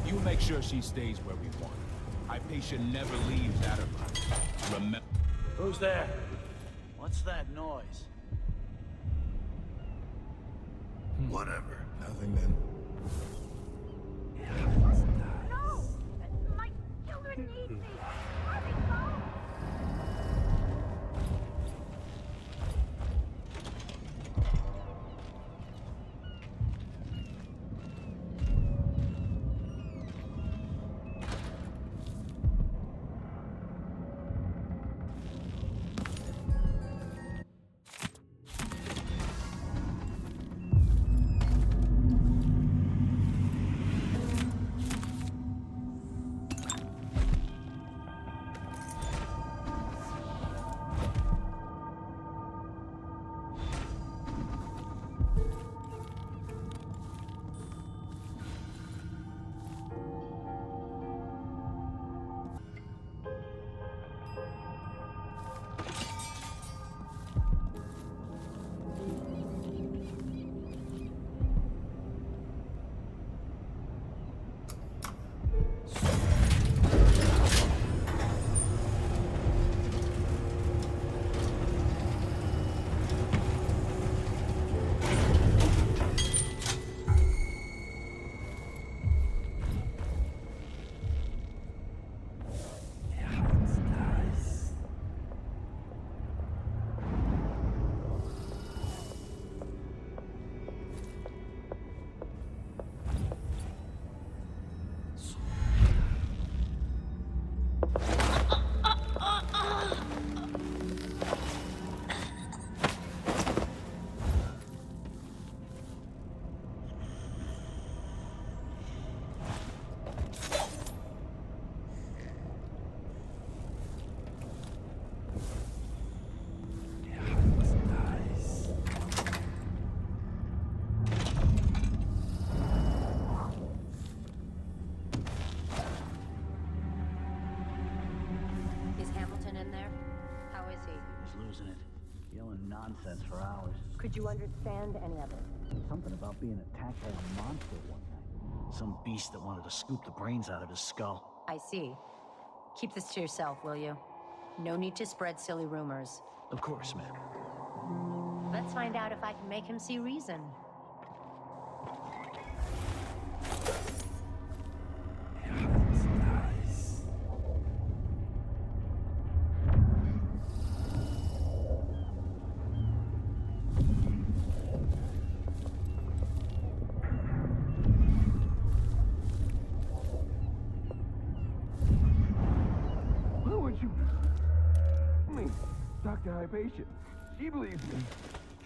You make sure she stays where we want. Hypatia never leaves Addermine. Remember. Who's there? What's that noise? Whatever. Nothing then. No! My children need me! Hurry, go! Nonsense for hours. Could you understand any of it? Something about being attacked by a monster one night. Some beast that wanted to scoop the brains out of his skull. I see. Keep this to yourself, will you? No need to spread silly rumors. Of course, ma'am. Let's find out if I can make him see reason. Dr. Hypatia. She believes me.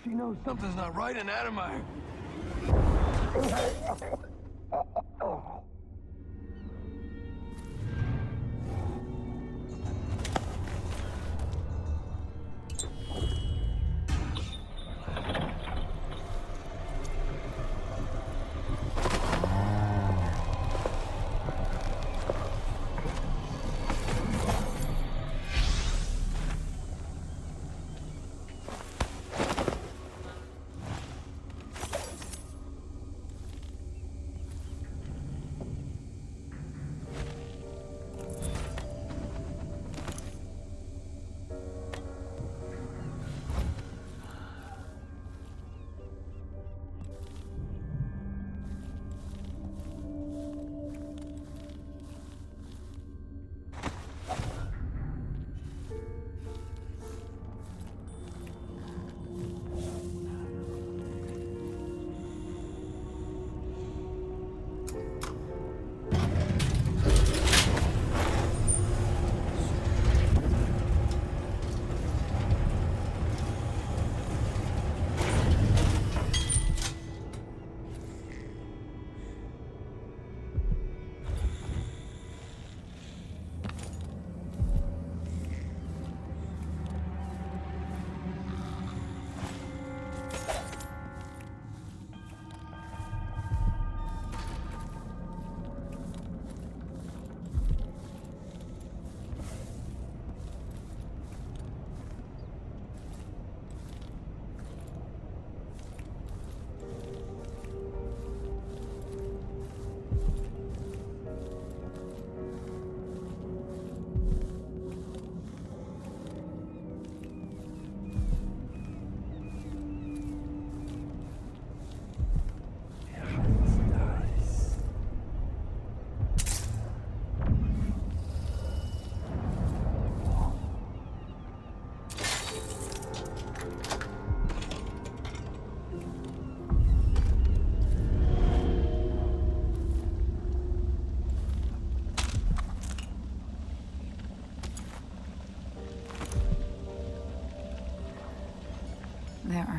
She knows something's not right in Addermine.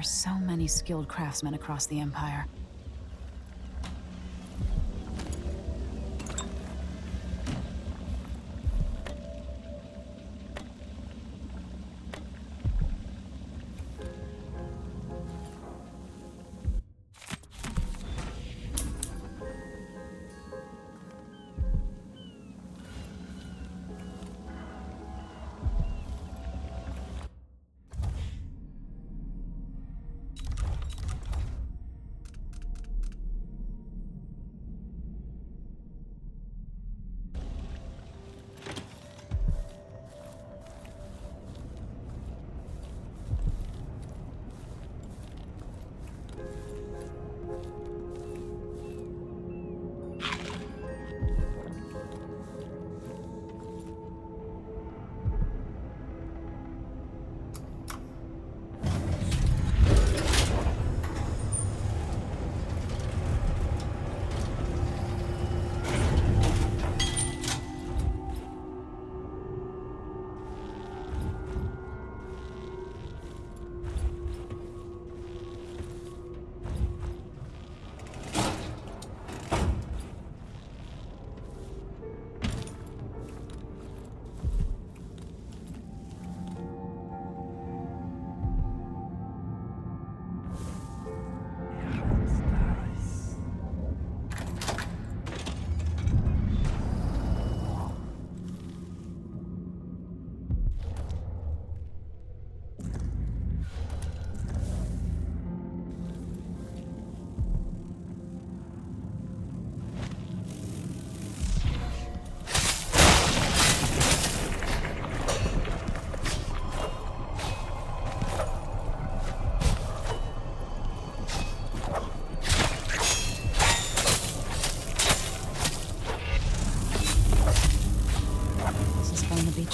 are so many skilled craftsmen across the Empire.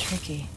Tricky.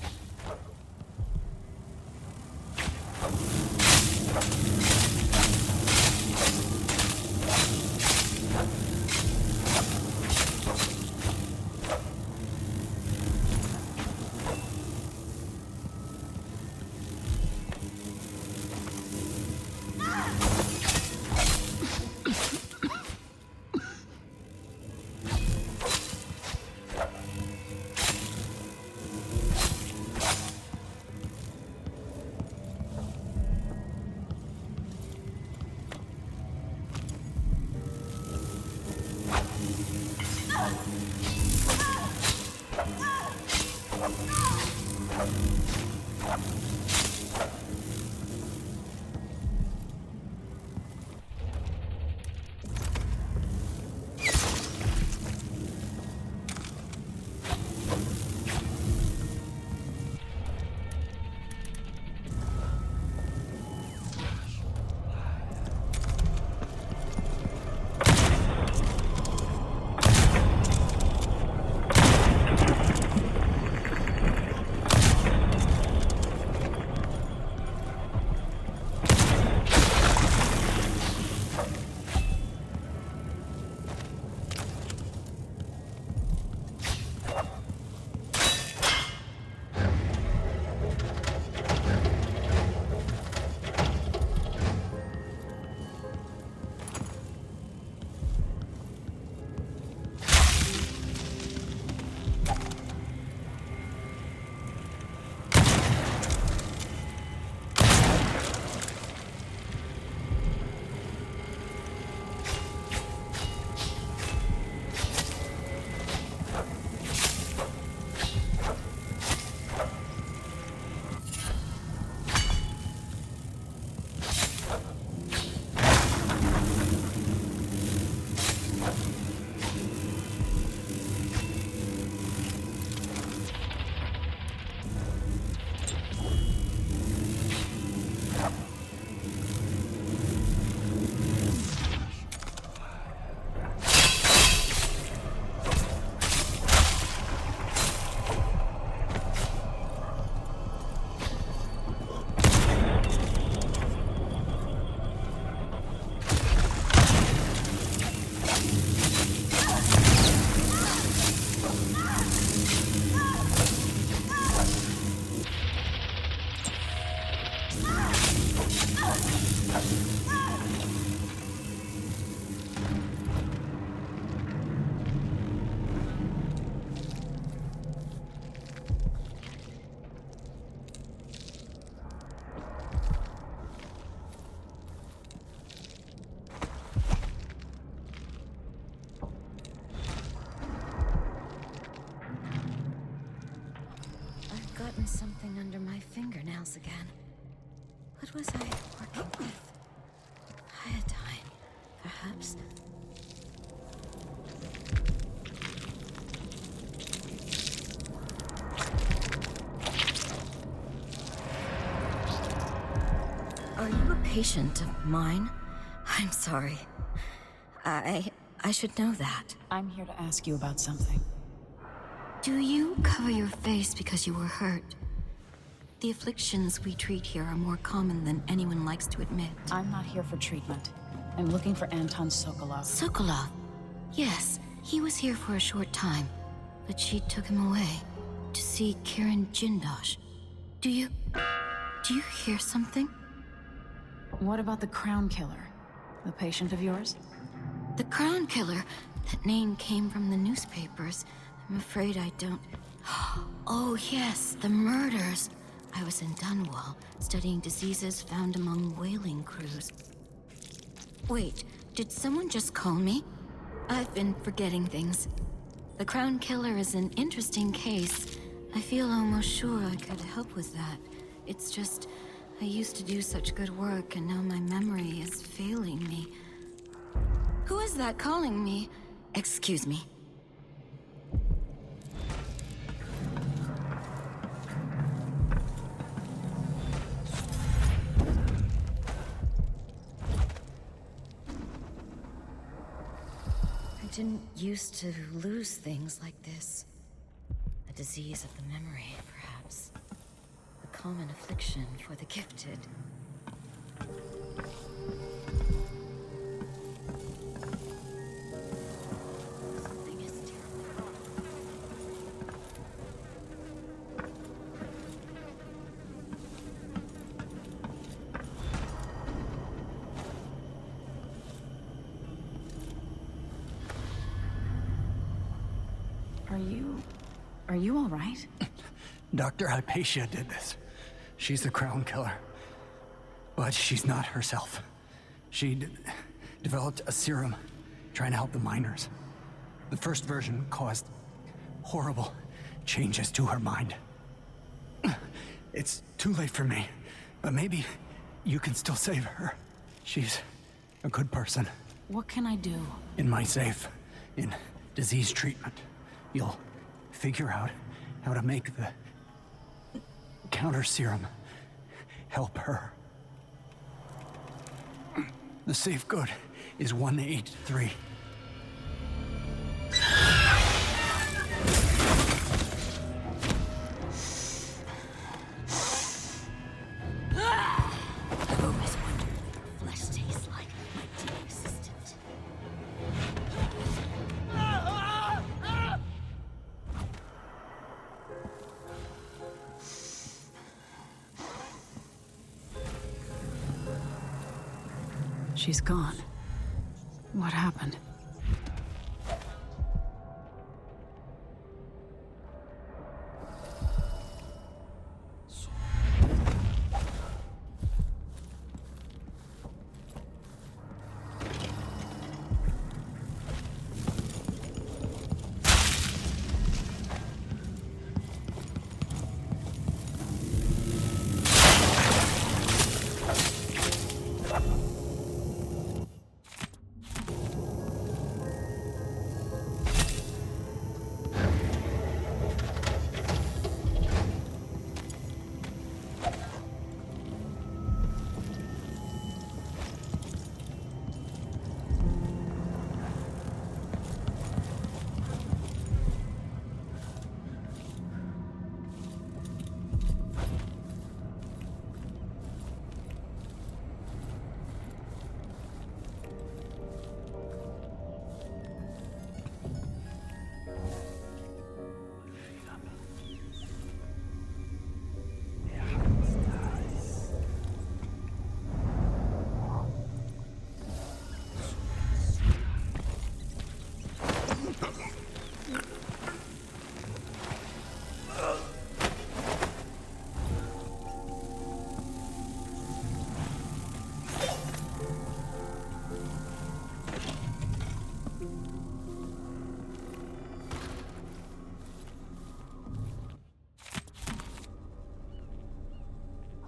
something under my fingernails again. What was I working with? Iodine, perhaps? Are you a patient of mine? I'm sorry. I should know that. I'm here to ask you about something. Do you cover your face because you were hurt? The afflictions we treat here are more common than anyone likes to admit. I'm not here for treatment. I'm looking for Anton Sokolov. Sokolov? Yes, he was here for a short time, but she took him away to see Karen Jindosh. Do you hear something? What about the Crown Killer? The patient of yours? The Crown Killer? That name came from the newspapers. I'm afraid I don't... Oh yes, the murders. I was in Dunwall, studying diseases found among whaling crews. Wait, did someone just call me? I've been forgetting things. The Crown Killer is an interesting case. I feel almost sure I could help with that. It's just, I used to do such good work, and now my memory is failing me. Who is that calling me? Excuse me. I didn't used to lose things like this. A disease of the memory, perhaps. A common affliction for the gifted. Something is terrible. Are you all right? Dr. Hypatia did this. She's the Crown Killer. But she's not herself. She developed a serum trying to help the miners. The first version caused horrible changes to her mind. It's too late for me, but maybe you can still save her. She's a good person. What can I do? In my safe, in disease treatment, you'll figure out how to make the counter serum help her. The safe code is 183. I've always wondered what flesh tastes like, my dear assistant. She's gone. What happened?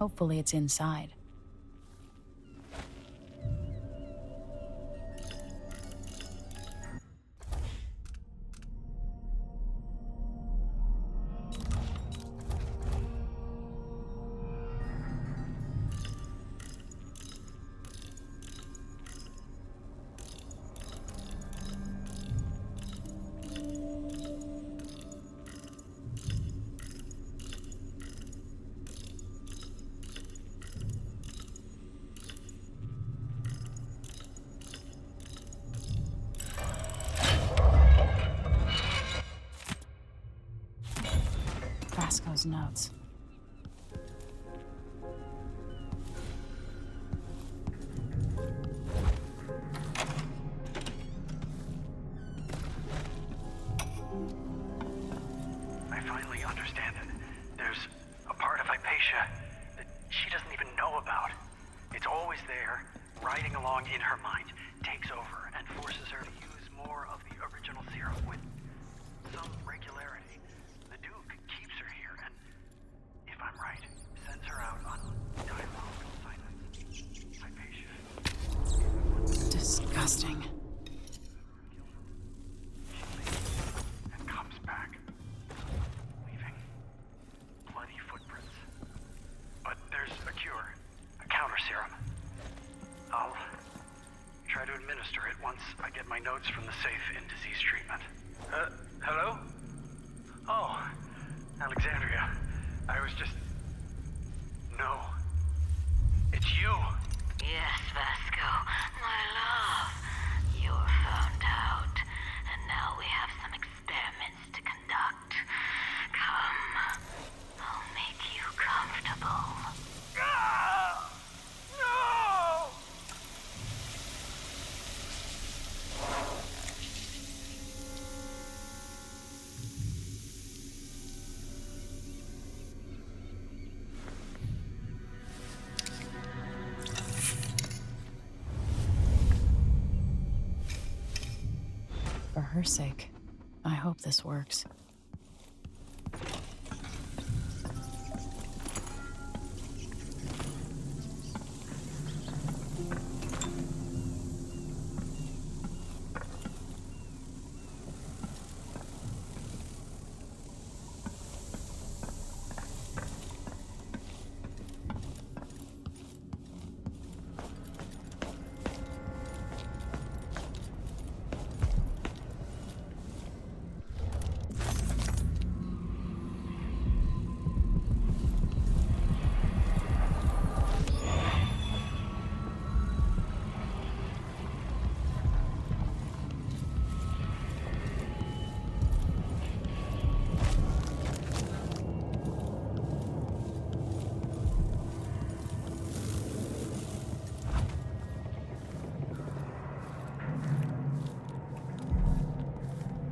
Hopefully it's inside. Vasco's notes. I finally understand it. There's a part of Hypatia that she doesn't even know about. It's always there, riding along in her mind, takes over, and forces her to use more of the original serum with some regularity. The Duke keeps her here, and if I'm right, sends her out on dialogue assignments. Hypatia. Disgusting. And comes back, leaving bloody footprints. But there's a cure, a counter serum. I'll try to administer it once I get my notes from the safe in disease treatment. Hello? Oh, Alexandria. I was just... No. It's you! Yes, Vasco, my love. You were found out, and now we have some experiments to conduct. Come, I'll make you comfortable. No! For her sake, I hope this works.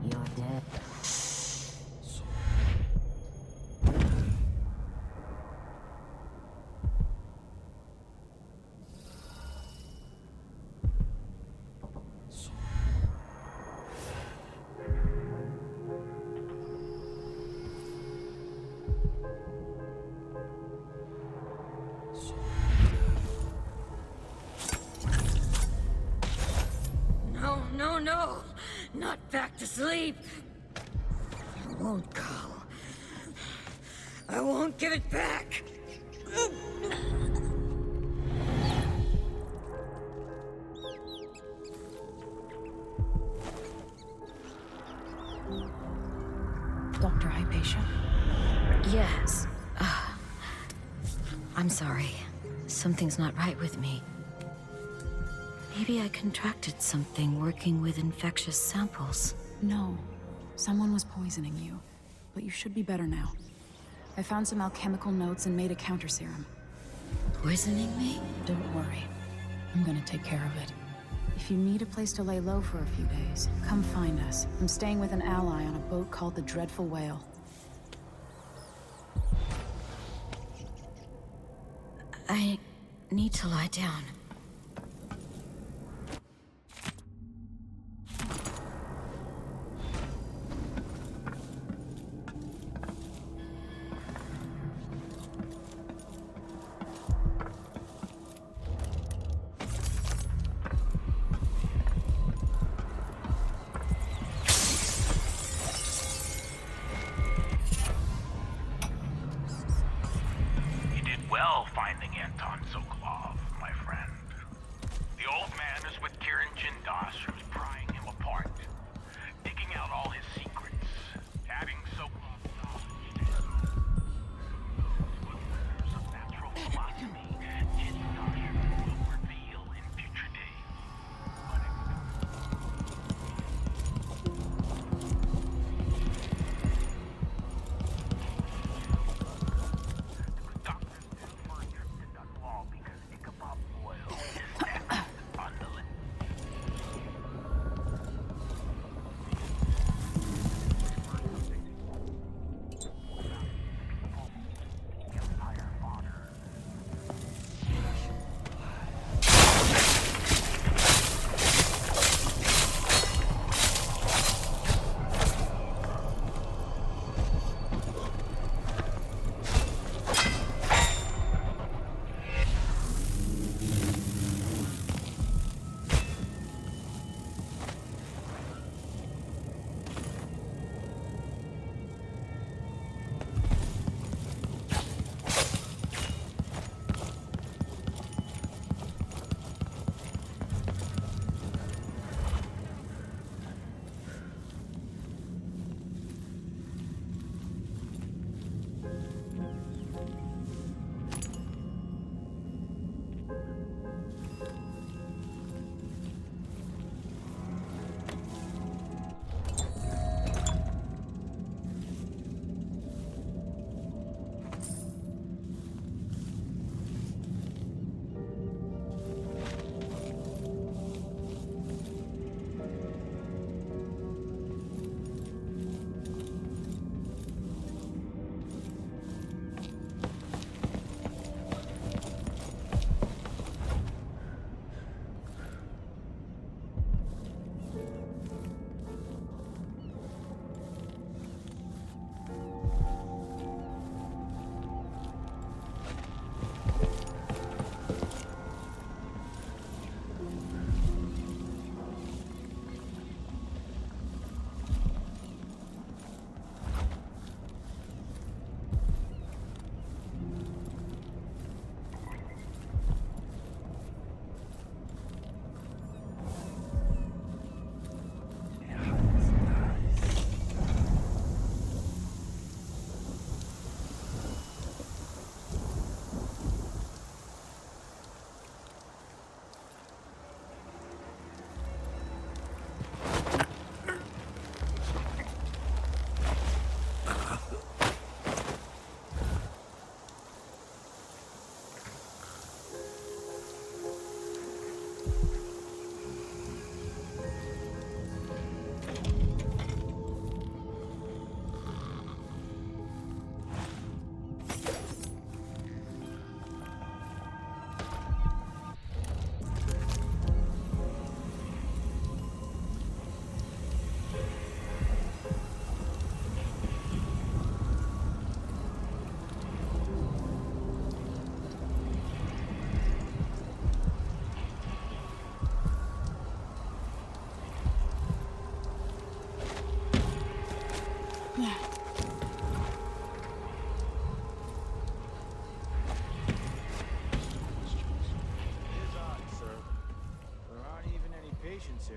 You're dead. No, no, no! Not back to sleep! I won't go. I won't give it back! Dr. Hypatia? Yes. I'm sorry. Something's not right with me. Maybe I contracted something working with infectious samples. No. Someone was poisoning you. But you should be better now. I found some alchemical notes and made a counter serum. Poisoning me? Don't worry. I'm gonna take care of it. If you need a place to lay low for a few days, come find us. I'm staying with an ally on a boat called the Dreadful Whale. I need to lie down.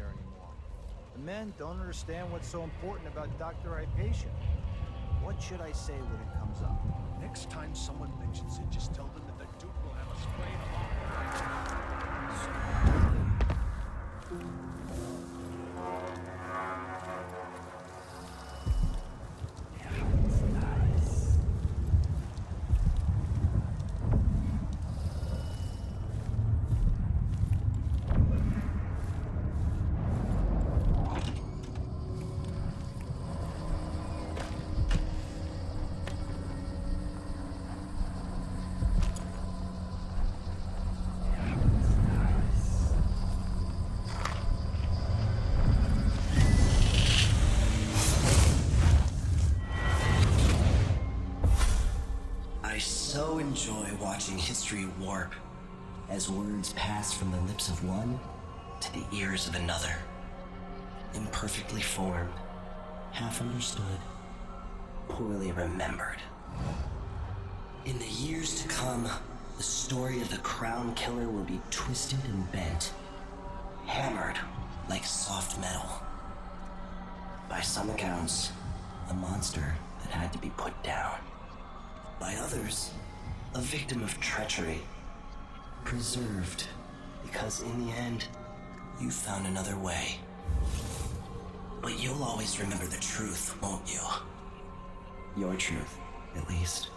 there anymore. The men don't understand what's so important about Dr. Hypatia. What should I say when it comes up? Next time someone mentions it, just tell them that the Duke will have a spray of I so enjoy watching history warp as words pass from the lips of one to the ears of another. Imperfectly formed, half understood, poorly remembered. In the years to come, the story of the Crown Killer will be twisted and bent, hammered like soft metal. By some accounts, a monster that had to be put down. By others, a victim of treachery, preserved because in the end, you found another way. But you'll always remember the truth, won't you? Your truth, at least.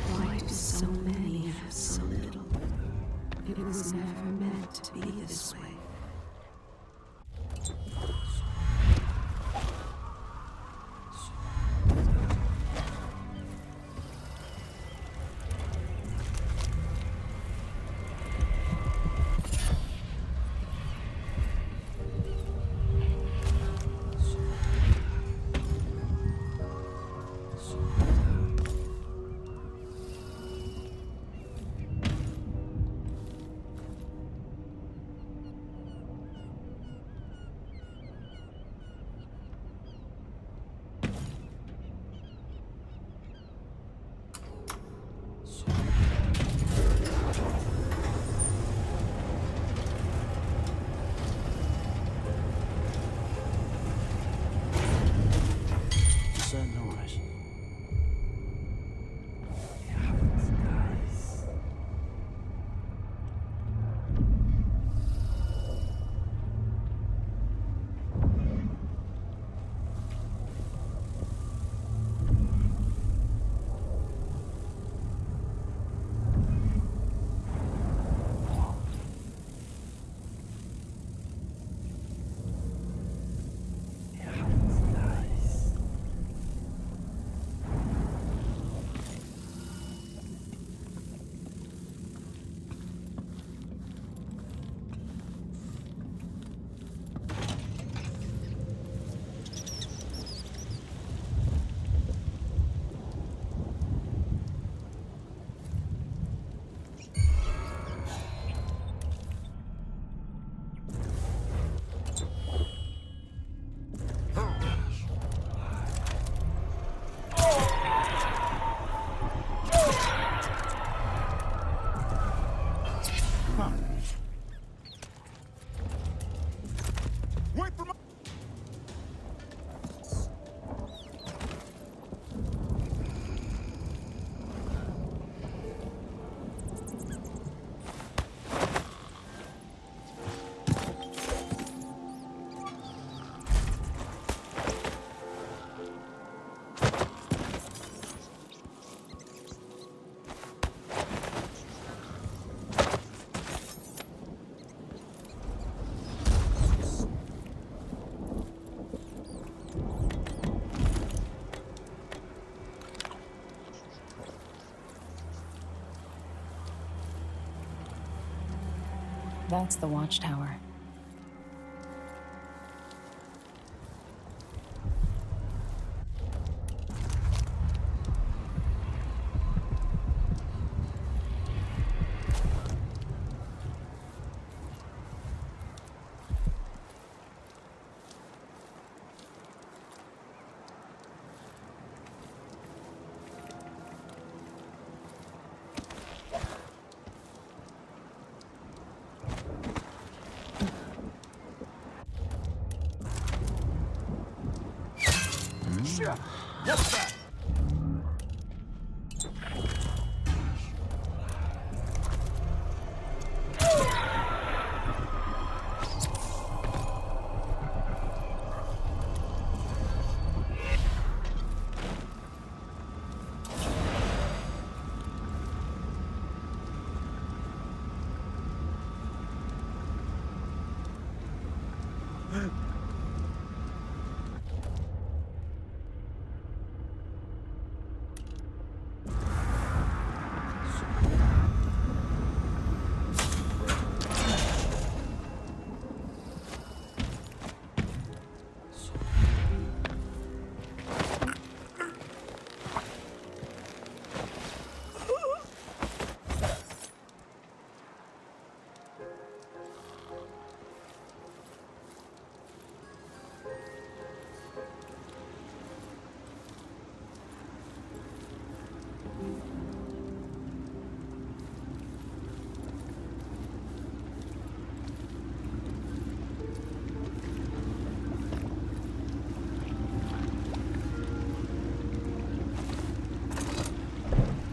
Why do so many have so little? It was never meant to be this way. Huh. Wait for my... That's the watchtower. What's that?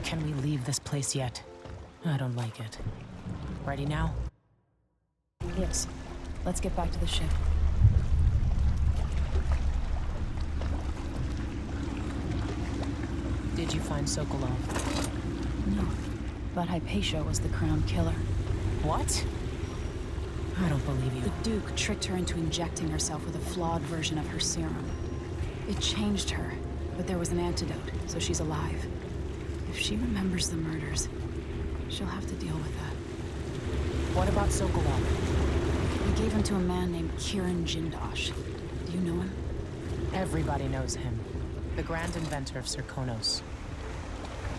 Can we leave this place yet? I don't like it. Ready now? Yes. Let's get back to the ship. Did you find Sokolov? No. But Hypatia was the crown killer. What? I don't believe you. The Duke tricked her into injecting herself with a flawed version of her serum. It changed her, but there was an antidote, so she's alive. If she remembers the murders, she'll have to deal with that. What about Sokolov? We gave him to a man named Kiran Jindosh. Do you know him? Everybody knows him. The grand inventor of Serkonos.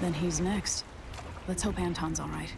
Then he's next. Let's hope Anton's all right.